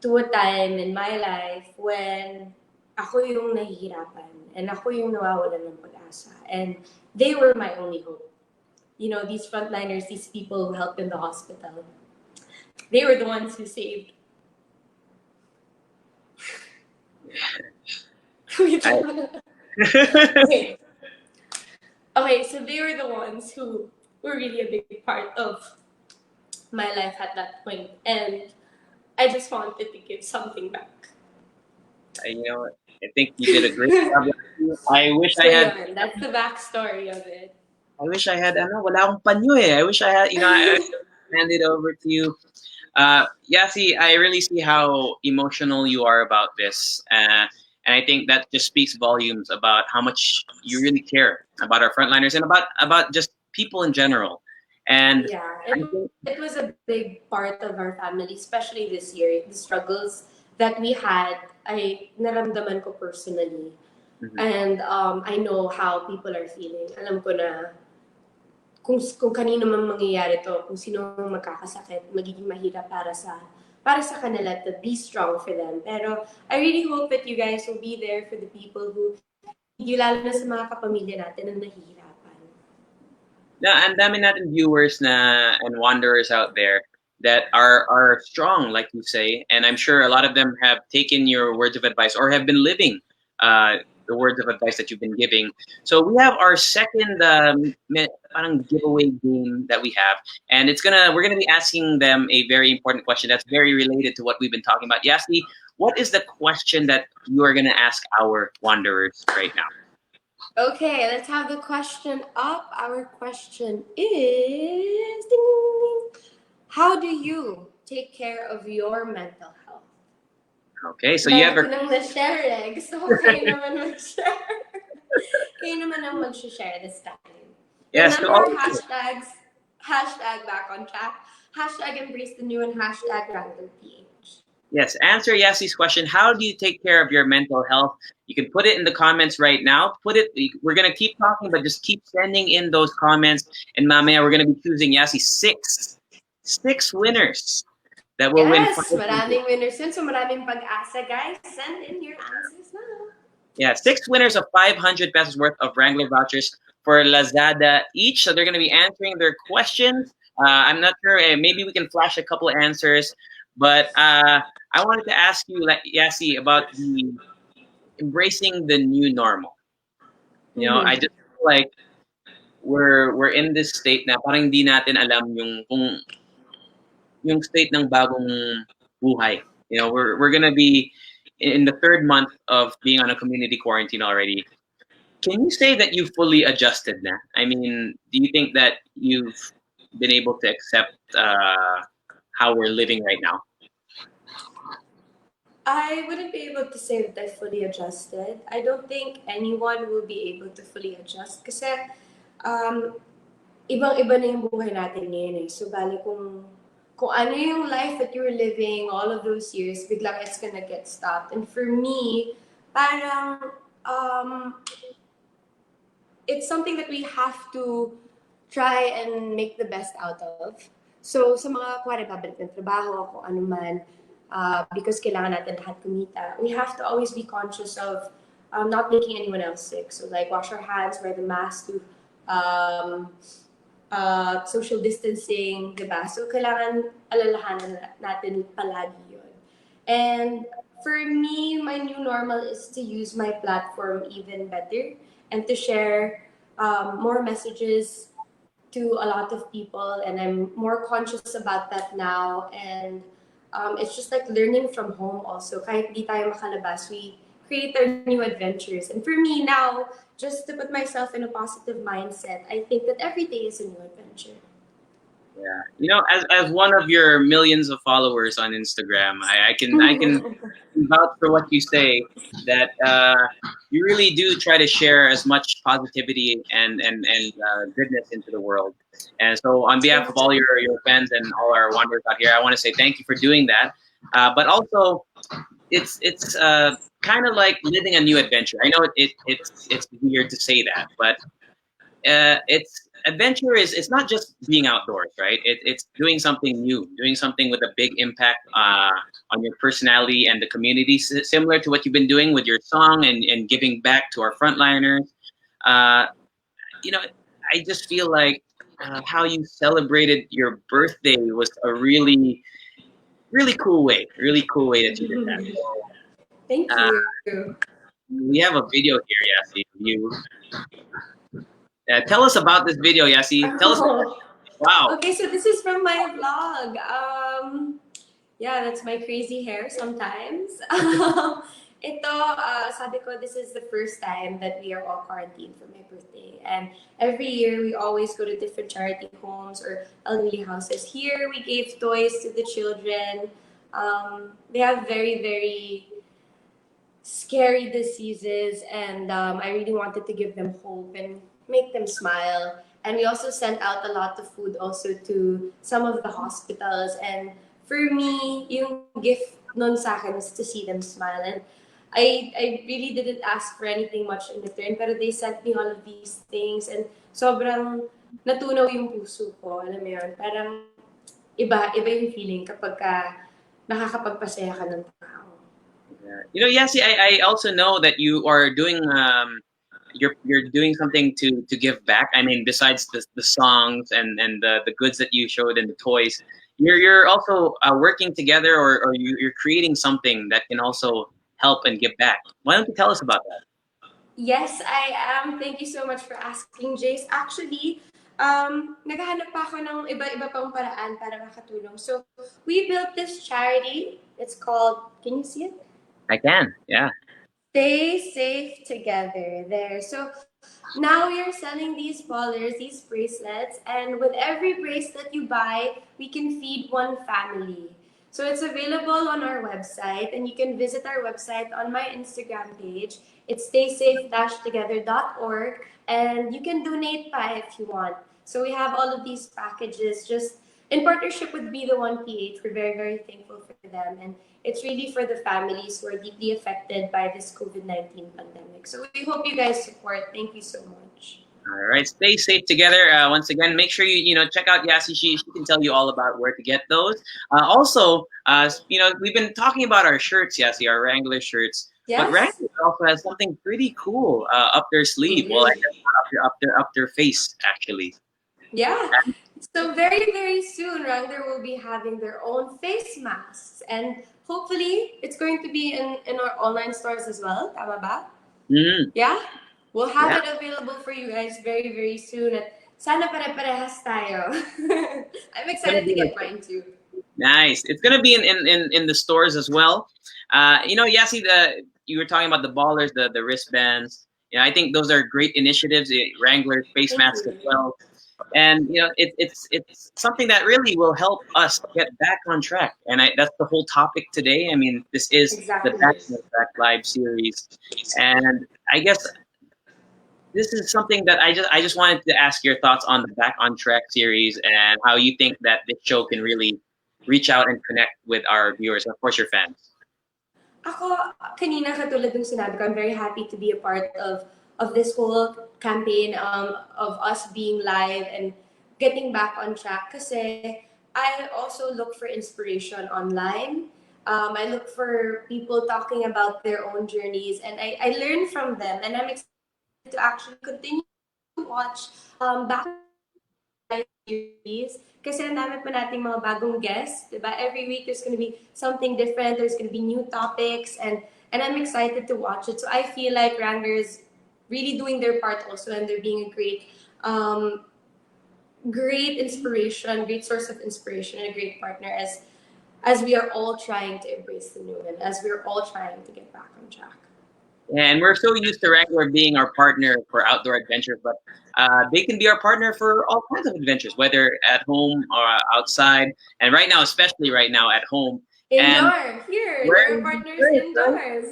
to a time in my life when ako yung nahihirapan and ako yung nawawalan ng pag-asa. And they were my only hope. These frontliners, these people who helped in the hospital, they were the ones who saved. Wait. Okay, so they were the ones who were really a big part of my life at that point, and I just wanted to give something back. I think you did a great job. I wish So I had. yun, that's the backstory of it. I wish I had. Ano, wala akong panyo eh. I wish I had. I hand it over to you. Yasi, I really see how emotional you are about this. And I think that just speaks volumes about how much you really care about our frontliners and about just people in general. And Yeah, I think, it was a big part of our family, especially this year. The struggles that we had, I naramdaman ko personally. mhm. And I know how people are feeling. Alam ko na kung kanino man mangyayari to, kung sino mang magkakasakit, magiging mahirap para sa kanila to be strong for them. Pero I really hope that you guys will be there for the people who need you, lalo na sa mga kapamilya natin na nahihirapan. Na ang dami natin viewers and wanderers out there that are strong, like you say, and I'm sure a lot of them have taken your words of advice or have been living the words of advice that you've been giving. So we have our second parang giveaway game that we have, and we're gonna be asking them a very important question that's very related to what we've been talking about. Yasi, what is the question that you are gonna ask our wanderers right now? Okay, let's have the question up. Our question is, ding, ding, ding. How do you take care of your mental health? Okay, so you have Dami ko nang na-share eh. Gusto ko kayo naman mag-share. Kayo naman ang mag-share this time. yes. Remember hashtags, hashtag back on track, hashtag embrace the new, and hashtag Wrangler PH. Yes, answer Yassi's question. How do you take care of your mental health? You can put it in the comments right now. We're gonna keep talking, but just keep sending in those comments. And mamaya, we're gonna be choosing Yassi six winners that will win. Yes, maraming winners yun. So maraming pag-asa, guys. Send in your answers now. Yeah, 6 winners of 500 pesos worth of Wrangler vouchers for Lazada each. So they're gonna be answering their questions. I'm not sure. Maybe we can flash a couple of answers, but I wanted to ask you, Yassi, about the embracing the new normal. I just feel like we're in this state na parang di natin alam yung state ng bagong buhay. We're gonna be in the third month of being on a community quarantine already. Can you say that you fully adjusted na? I mean, do you think that you've been able to accept how we're living right now? I wouldn't be able to say that I fully adjusted. I don't think anyone will be able to fully adjust kasi ibang-iba na yung buhay natin ngayon eh. So, bali kung ano yung life that you were living all of those years, biglang it's gonna get stopped. And for me, parang it's something that we have to try and make the best out of. So, sa mga kuwari babalik ng trabaho, kung ano man, because kailangan natin lahat kumita, we have to always be conscious of not making anyone else sick. So, like, wash our hands, wear the mask, do social distancing, diba? So, kailangan alalahanan natin palagi yun. And for me, my new normal is to use my platform even better and to share more messages to a lot of people. And I'm more conscious about that now. And it's just like learning from home also. Kahit di tayo makalabas, we create our new adventures. And for me now, just to put myself in a positive mindset, I think that every day is a new adventure. Yeah, as one of your millions of followers on Instagram, I can vouch for what you say. That you really do try to share as much positivity and goodness into the world. And so, on behalf of all your fans and all our wanderers out here, I want to say thank you for doing that. But also, it's kind of like living a new adventure. I know it's weird to say that, but adventure is it's not just being outdoors, right? It's doing something new, doing something with a big impact on your personality and the community, similar to what you've been doing with your song and giving back to our frontliners. I just feel like how you celebrated your birthday was a really, really cool way that you did that. Thank you. We have a video here, Yassi, of you Tell us about this video, Yasi. Tell us. Wow. Okay, so this is from my vlog. Yeah, that's my crazy hair sometimes. Ito, sabi ko, this is the first time that we are all quarantined for my birthday. And every year, we always go to different charity homes or elderly houses. Here, we gave toys to the children. They have very, very scary diseases, and I really wanted to give them hope and make them smile. And we also sent out a lot of food also to some of the hospitals. And for me, yung gift nun sa akin is to see them smile. And I really didn't ask for anything much in return, pero they sent me all of these things, and sobrang natunaw yung puso ko. Alam mo yun? Parang iba yung feeling kapag nakakapagpasaya ka ng tao. Yasi, I also know that you are doing you're doing something to give back. I mean, besides the songs and the goods that you showed and the toys, you're also working together, or you're creating something that can also help and give back. Why don't you tell us about that? Yes, I am. Thank you so much for asking, Jace. Actually, naghahanap pa ako ng iba-iba pang paraan para makatulong. So, we built this charity. It's called, can you see it? I can, yeah. Stay safe together there. So now we are selling these ballers, these bracelets, and with every bracelet you buy, we can feed one family. So it's available on our website, and you can visit our website on my Instagram page. It's staysafe-together.org, and you can donate pa if you want. So we have all of these packages just in partnership with Be the One PH. We're very, very thankful for them. And it's really for the families who are deeply affected by this COVID-19 pandemic. So we hope you guys support. Thank you so much. All right, stay safe together. Once again, make sure you check out Yasi. She can tell you all about where to get those. Also, we've been talking about our shirts, Yasi, our Wrangler shirts. Yes. But Wrangler also has something pretty cool up their sleeve. Well, I guess up their face actually. Yeah. So very, very soon, Wrangler will be having their own face masks, and hopefully it's going to be in our online stores as well. Tama ba? Mm. Yeah. We'll have it available for you guys very, very soon. At sana pare-parehas tayo. I'm excited to get mine too. Nice. It's gonna be in the stores as well. Yasi, you were talking about the ballers, the wristbands. I think those are great initiatives. Wrangler face masks as well. And it's something that really will help us get back on track, and that's the whole topic today. I mean, this is Exactly. the Back on Track live series, and I guess this is something that I just wanted to ask your thoughts on the Back on Track series and how you think that this show can really reach out and connect with our viewers, and of course your fans. Ako, kanina katulad ng sinabi ko, I'm very happy to be a part of this whole campaign of us being live and getting back on track. Kasi I also look for inspiration online. I look for people talking about their own journeys, and I learn from them. And I'm excited to actually continue to watch back live series. Kasi ang dami pa nating mga bagong guests, diba? Every week there's going to be something different. There's going to be new topics, and I'm excited to watch it. So I feel like Wrangler is really doing their part also, and they're being a great inspiration, great source of inspiration, and a great partner as we are all trying to embrace the new, and as we're all trying to get back on track. And we're so used to Wrangler being our partner for outdoor adventures, but they can be our partner for all kinds of adventures, whether at home or outside. And right now, especially right now at home. Indoor, here, we're partners indoors.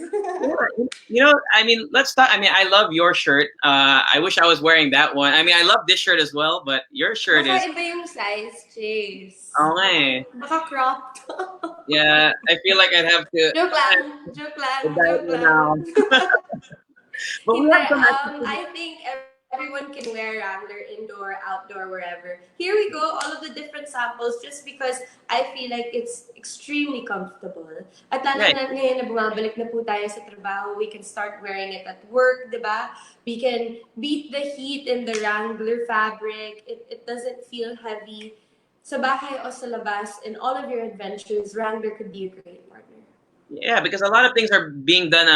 I mean, let's talk. I mean, I love your shirt. I wish I was wearing that one. I mean, I love this shirt as well, but your shirt is. Baka iba yung size, Jace. Okay. Baka cropped. Yeah, I feel like I'd have to. Joke lang. But we have some I think everyone can wear Wrangler indoor, outdoor, wherever. Here we go, all of the different samples, just because I feel like it's extremely comfortable. At lalo na ngayon na bumabalik na po tayo sa trabaho, we can start wearing it at work, di ba? We can beat the heat in the Wrangler fabric. It doesn't feel heavy. Sa bahay o sa labas, in all of your adventures, Wrangler could be a great partner. Yeah, because a lot of things are being done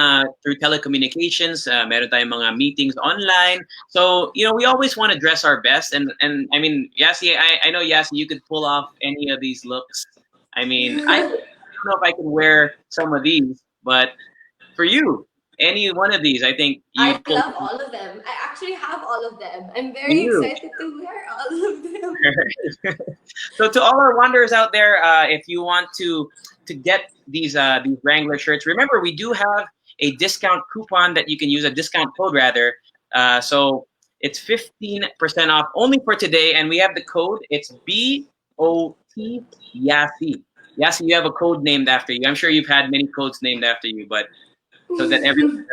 through telecommunications. Meron tayong mga meetings online. So, we always want to dress our best. And I mean, Yasi, I know, Yasi, you could pull off any of these looks. I mean, I don't know if I can wear some of these, but for you, any one of these, I think I you'd pull. love all of them. I actually have all of them. I'm very You. excited to wear all of them. So to all our wanderers out there, if you want to get these Wrangler shirts, remember we do have a discount coupon that you can use, a discount code rather. So it's 15% off only for today, and we have the code. It's BOT Yasi. Yasi, you have a code named after you. I'm sure you've had many codes named after you, but so that everyone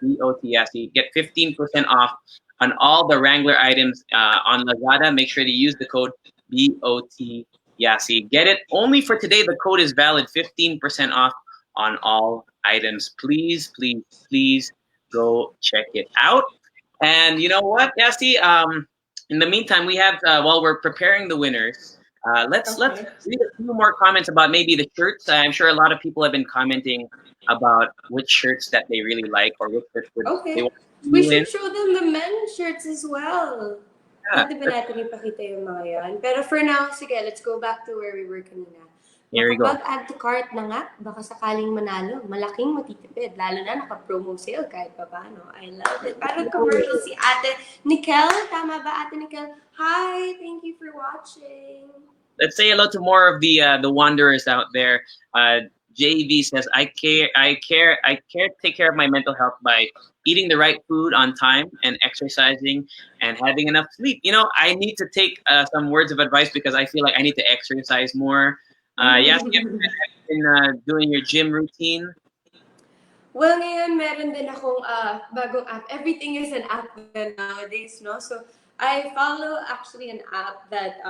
BOT Yasi get 15% off on all the Wrangler items on Lazada. Make sure to use the code BOT Yasi. Get it only for today. The code is valid, 15% off on all items. Please, please, please go check it out. And you know what, Yasi? In the meantime, we have while we're preparing the winners, let's Okay. read a few more comments about maybe the shirts. I'm sure a lot of people have been commenting about which shirts that they really like or which shirts they Okay. want to We win. should show them the men's shirts as well. Yeah, Pwede ba natin ipakita yung mga yan? Pero for now, sige, let's go back to where we were kanina. here we go. Makapag-add to cart na nga, baka sakaling manalo. Malaking matitipid, lalo na naka-promo sale kahit pa paano. I love it. Parang commercial si Ate Nikel. Tama ba, Ate Nikel? Hi, thank you for watching. Let's say hello to more of the wanderers out there. JV says, I care, take care of my mental health by eating the right food on time and exercising and having enough sleep. I need to take some words of advice because I feel like I need to exercise more. Yes, you've been doing your gym routine. Well, ngayon meron din akong bagong app. Everything is an app nowadays, no? So I follow actually an app that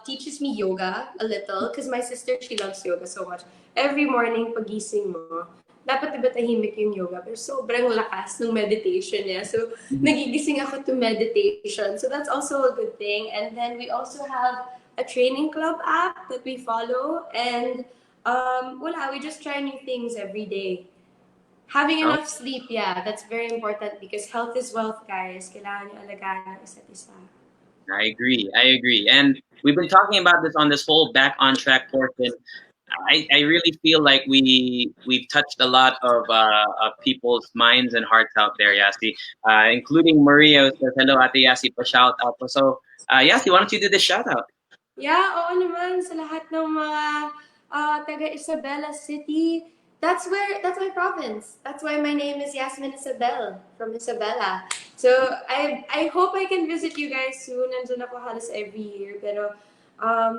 teaches me yoga a little because my sister, she loves yoga so much. Every morning, pagising mo, dapat diba tahimik yung yoga, pero sobrang lakas ng meditation niya. So nagigising ako to meditation. So that's also a good thing. And then we also have a training club app that we follow, and we just try new things every day. Having enough sleep, yeah, that's very important because health is wealth, guys. Kailangan nyo alagaan ng isa't isa. I agree. And we've been talking about this on this whole back on track portion. I really feel like we've touched a lot of people's minds and hearts out there, Yasi, including Maria who says, hello, Ate Yasi, pa shout out. So, Yasi, why don't you do this shout out? Yeah, oo naman sa lahat ng mga taga Isabela City. That's my province. That's why my name is Yasmin Isabel from Isabela. So I hope I can visit you guys soon. Nandun ako halos every year. Pero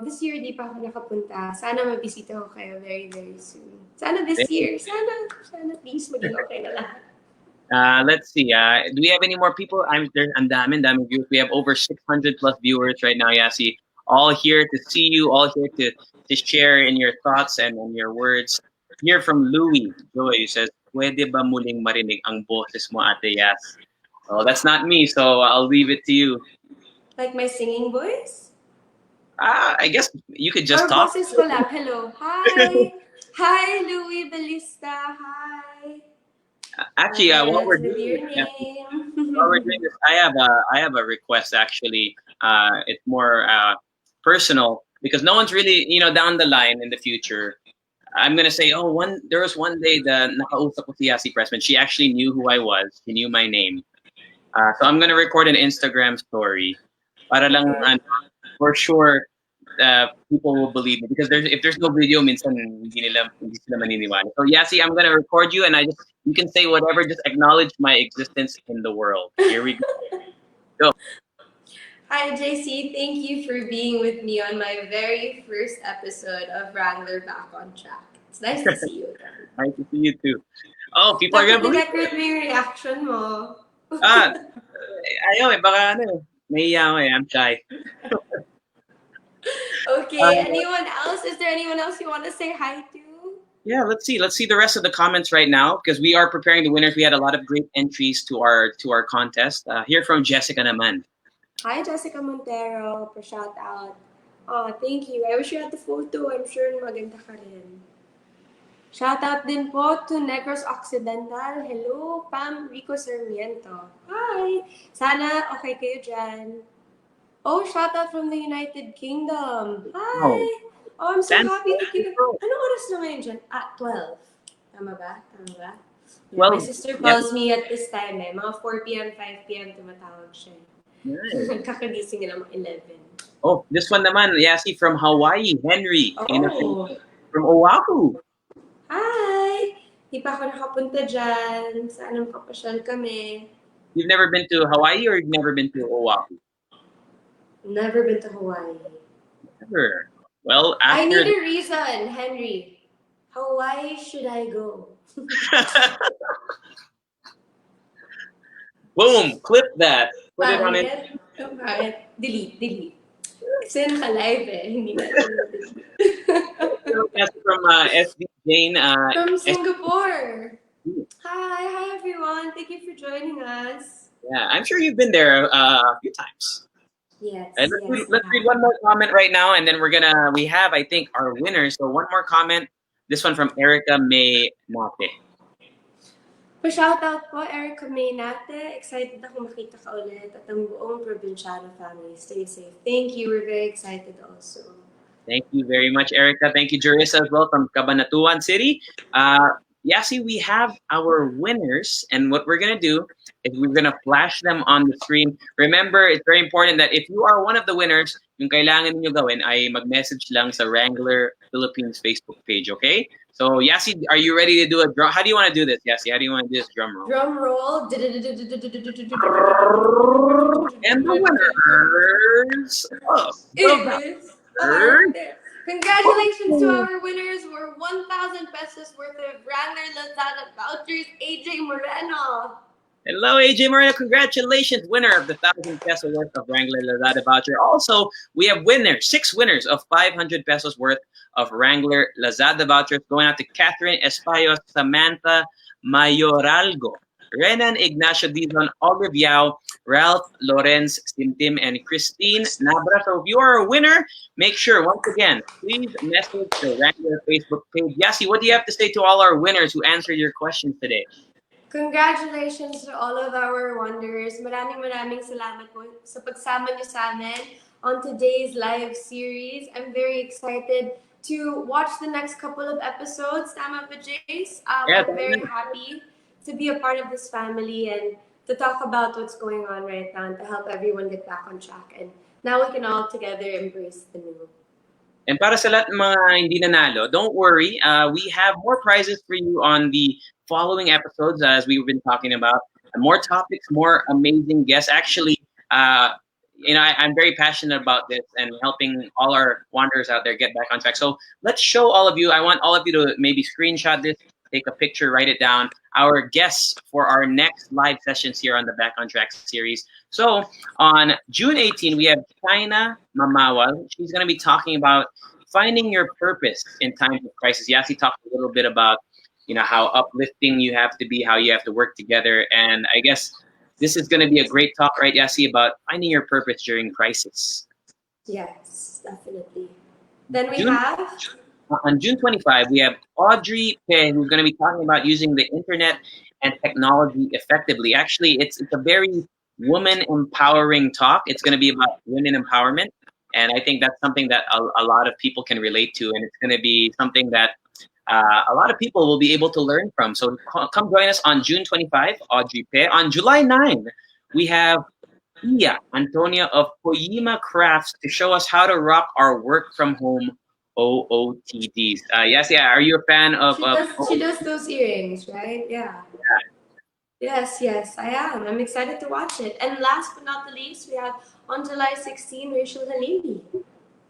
this year di pa ako nakapunta. Sana mabisita ko kayo very, very soon. Sana this year. Sana please maging okay na lahat. Let's see. Do we have any more people? I'm dami viewers. We have over 600 plus viewers right now, Yasi. All here to see you, all here to share in your thoughts and your words. Here from Louis Joy, who says, "Pwede ba muling marinig ang boses mo, Ate Yas?" Oh, that's not me, so I'll leave it to you. Like my singing voice? I guess you could just Or talk. boses ko lang. Hello. Hi. Hi, Louis Balista. Hi. Actually, while we're doing your this, name. while we're doing this, I have a request. Actually, it's more personal because no one's really down the line in the future. I'm gonna say, there was one day the nakausap ko si Yasi Pressman. She actually knew who I was. She knew my name. So I'm gonna record an Instagram story. Para lang, for sure, people will believe me because if there's no video, minsan hindi sila maniniwala. So Yasi, I'm gonna record you, and you can say whatever. Just acknowledge my existence in the world. Here we go. Hi, JC. Thank you for being with me on my very first episode of Wrangler Back on Track. It's nice to see you again. Nice to see you too. Oh, people are gonna believe. Record mo yung reaction mo. Ayaw baka nahiya ako I'm shy. Okay, anyone else? Is there anyone else you want to say hi to? Yeah, let's see the rest of the comments right now because we are preparing the winners. We had a lot of great entries to our contest. Here from Jessica naman. Hi, Jessica Montero, for shout out. Oh, thank you. I wish you had the photo. I'm sure maganda ka rin. Shout out din po to Negros Occidental. Hello, Pam Rico Sarmiento. Hi! Sana okay kayo dyan. Oh, shout out from the United Kingdom. Hi! Oh, Oh, I'm so happy to keep it. Fantastic. Anong oras na ngayon dyan? 12. Tama ba? Tama ba? Yeah, Well, my sister yes. calls me at this time eh. Mga 4 p.m., 5 p.m. tumatawag siya. Nice. Kakagising nila mga 11. Oh, this one naman, Yasi from Hawaii, Henry, Oh! from Oahu. Hi! Di pa ako nakapunta dyan. Sana makapasyal kami. You've never been to Hawaii or you've never been to Oahu? Never been to Hawaii. Never. Well, I after need a reason, Henry. Hawaii should I go? boom, clip that. Put it on it. Alright. Delete. Kasi naka-live eh. Hindi natin delete. That's from SB Jane. From Singapore. Hi everyone. Thank you for joining us. Yeah, I'm sure you've been there a few times. Yes. And let's read one more comment right now, and then we have, I think, our winner. So one more comment. This one from Erica May Nate. Pa-shoutout po, Erica Maynate. Excited ako makita ka ulit at ang buong Provinciano family. Stay safe. Thank you. We're very excited also. Thank you very much, Erica. Thank you, Jerissa, as well from Cabanatuan City. Yasi, we have our winners, and what we're going to do is we're going to flash them on the screen. Remember, it's very important that if you are one of the winners, yung kailangan niyo gawin ay mag-message lang sa Wrangler Philippines Facebook page, okay? So, Yasi, are you ready to do a drum? How do you want to do this, Yasi? How do you want to do this drum roll? Drum roll. And the winners Congratulations to our winners. We're 1,000 pesos worth of Wrangler Lazada vouchers. AJ Moreno. Hello, AJ Moreno. Congratulations, winner of the 1,000 peso worth of Wrangler Lazada voucher. Also, we have 6 winners of 500 pesos worth of Wrangler Lazada vouchers going out to Catherine Espayo, Samantha Mayoralgo, Renan Ignacio Dizon, Olive Yao, Ralph Lorenz Sintim, and Christine Nabra. So if you are a winner, make sure, once again, please message the Wrangler Facebook page. Yasi, what do you have to say to all our winners who answered your questions today? Congratulations to all of our wonders. Maraming salamat po sa pagsama niyo sa amin on today's live series. I'm very excited to watch the next couple of episodes. Tama ba, Jace? I'm very happy to be a part of this family and to talk about what's going on right now and to help everyone get back on track. And now we can all together embrace the new. And para sa lahat ng mga hindi nanalo, don't worry. We have more prizes for you on the following episodes, as we've been talking about. More topics, more amazing guests. Actually, I'm very passionate about this and helping all our wanderers out there get back on track. So let's show all of you. I want all of you to maybe screenshot this, take a picture, write it down. Our guests for our next live sessions here on the Back on Track series. So on June 18, we have China Mamawal. She's going to be talking about finding your purpose in times of crisis. Yasi talked a little bit about, how uplifting you have to be, how you have to work together. And I guess this is going to be a great talk, right, Yasi, about finding your purpose during crisis. Yes, definitely. Then we have... On June 25, we have Audrey Pe, who's going to be talking about using the internet and technology effectively. Actually, it's a very woman empowering talk. It's going to be about women empowerment. And I think that's something that a lot of people can relate to. And it's going to be something that a lot of people will be able to learn from. So come join us on June 25, Audrey Pe. On July 9, we have Iya Antonia of Koyima Crafts to show us how to rock our work from home OOTDs. Yes, are you a fan of... She does those earrings, right? Yeah. Yes, I am. I'm excited to watch it. And last but not the least, we have on July 16, Rachel Halimi.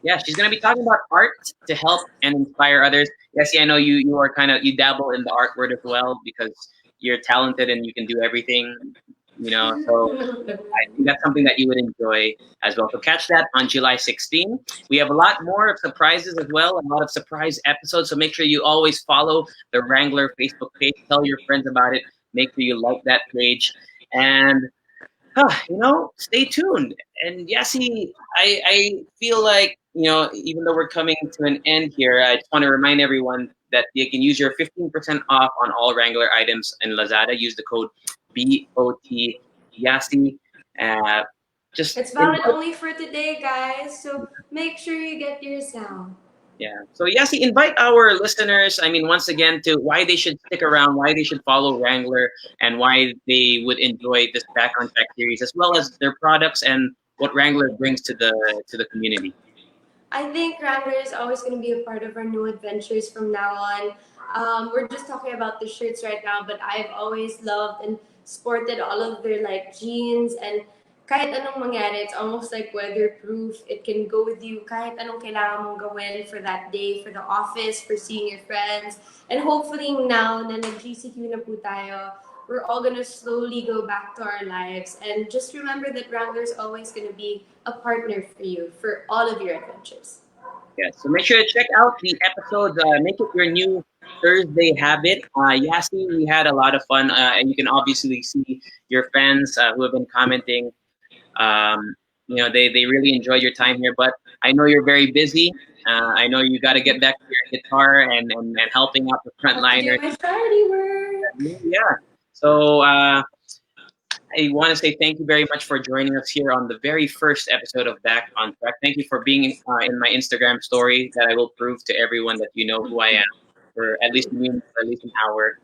Yeah, she's going to be talking about art to help and inspire others. Yes, I know you you dabble in the art world as well because you're talented and you can do everything. So I think that's something that you would enjoy as well. So catch that on July 16. We have a lot more of surprises as well, a lot of surprise episodes. So make sure you always follow the Wrangler Facebook page. Tell your friends about it. Make sure you like that page. And, stay tuned. And Yasi, I feel like, even though we're coming to an end here, I just want to remind everyone that you can use your 15% off on all Wrangler items in Lazada. Use the code BOT Yasi. Uh, just It's valid only for today, guys. So make sure you get yours now. yeah. So Yasi, invite our listeners. I mean, once again, to why they should stick around, why they should follow Wrangler, and why they would enjoy this Back on Track series, as well as their products and what Wrangler brings to the community. I think Wrangler is always going to be a part of our new adventures from now on. We're just talking about the shirts right now, but I've always loved and sported all of their like jeans and kahit anong mangyari, it's almost like weatherproof. It can go with you kahit anong kailangan mong gawin for that day, for the office, for seeing your friends. And hopefully now na nag-GCQ na po tayo, we're all gonna slowly go back to our lives. And just remember that Wrangler's always gonna be a partner for you for all of your adventures. Yeah, so make sure to check out the episodes. Make it your new Thursday habit. Yasi, we had a lot of fun, and you can obviously see your fans who have been commenting. They really enjoyed your time here, but I know you're very busy. I know you got to get back to your guitar and helping out the frontliners. My charity work. Yeah. So I want to say thank you very much for joining us here on the very first episode of Back on Track. Thank you for being in my Instagram story that I will prove to everyone that you know who I am for at least a minute, for at least an hour.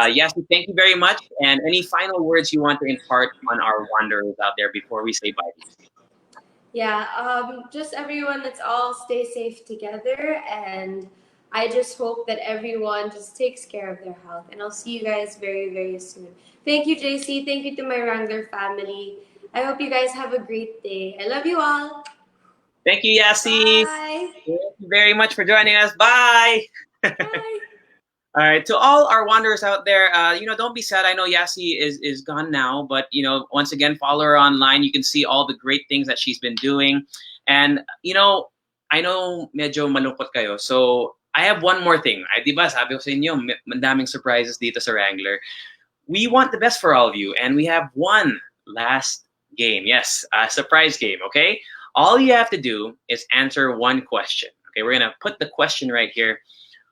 Yasi, thank you very much. And any final words you want to impart on our wanderers out there before we say bye? Yeah, just everyone, let's all stay safe together. And I just hope that everyone just takes care of their health. And I'll see you guys very, very soon. Thank you, JC. Thank you to my Wrangler family. I hope you guys have a great day. I love you all. Thank you, Yasi. Bye. Thank you very much for joining us. Bye. Bye. All right, to all our wanderers out there, don't be sad. I know Yasi is gone now, but once again, follow her online. You can see all the great things that she's been doing, and I know medyo malungkot kayo, so I have one more thing. Di ba sabi ko sa inyo, madaming surprises dito sa Wrangler. We want the best for all of you, and we have one last game. Yes, a surprise game. Okay, all you have to do is answer one question. Okay, we're gonna put the question right here.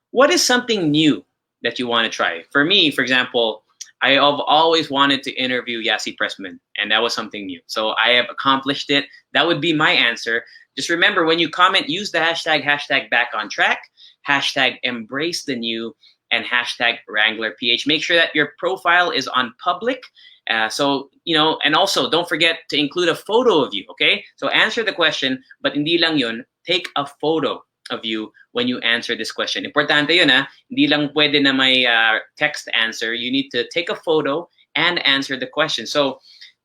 What is something new that you want to try? For me, for example, I have always wanted to interview Yasi Pressman, and that was something new. So I have accomplished it. That would be my answer. Just remember, when you comment, use the hashtag back on track, hashtag embrace the new, and hashtag WranglerPH. Make sure that your profile is on public. And also don't forget to include a photo of you, okay? So answer the question, but hindi lang yun, take a photo of you when you answer this question. Importante yun, ha? Hindi lang pwede na may text answer. You need to take a photo and answer the question. So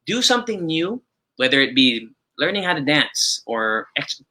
do something new, whether it be learning how to dance or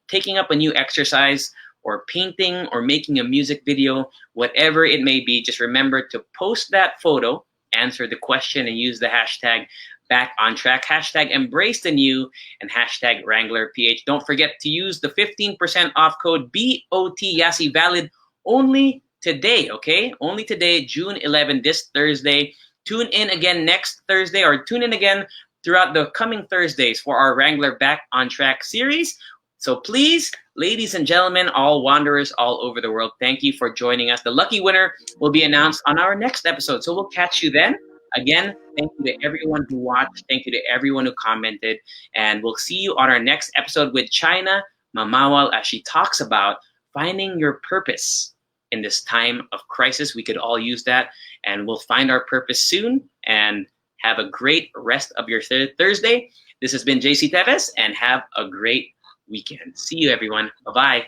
taking up a new exercise or painting or making a music video, whatever it may be. Just remember to post that photo, answer the question, and use the hashtag back on track, hashtag embrace the new, and hashtag WranglerPH. Don't forget to use the 15% off code BOT Yasi, valid only today, okay? Only today, June 11, this Thursday. Tune in again next Thursday, or tune in again throughout the coming Thursdays for our Wrangler Back on Track series. So please, ladies and gentlemen, all wanderers all over the world, thank you for joining us. The lucky winner will be announced on our next episode, so we'll catch you then. Again, thank you to everyone who watched. Thank you to everyone who commented. And we'll see you on our next episode with China Mamawal as she talks about finding your purpose in this time of crisis. We could all use that. And we'll find our purpose soon. And have a great rest of your Thursday. This has been JC Teves, and have a great weekend. See you, everyone. Bye-bye.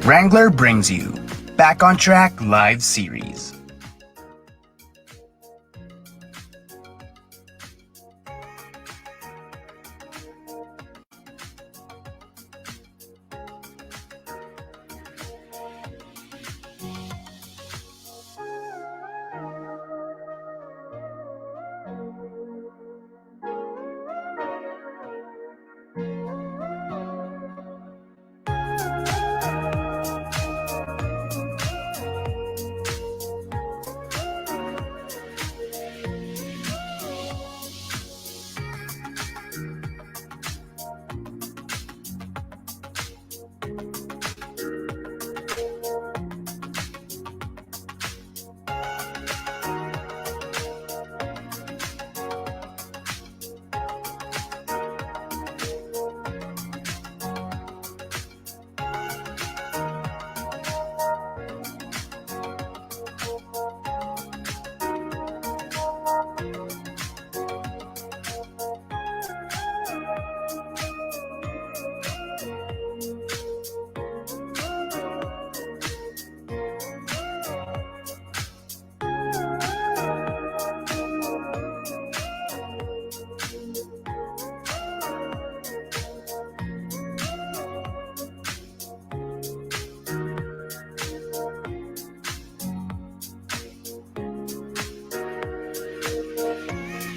Wrangler brings you Back on Track live series.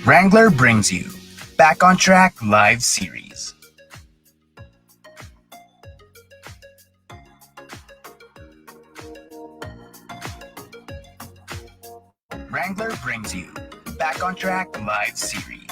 Wrangler brings you Back on Track live series. Wrangler brings you Back on Track live series.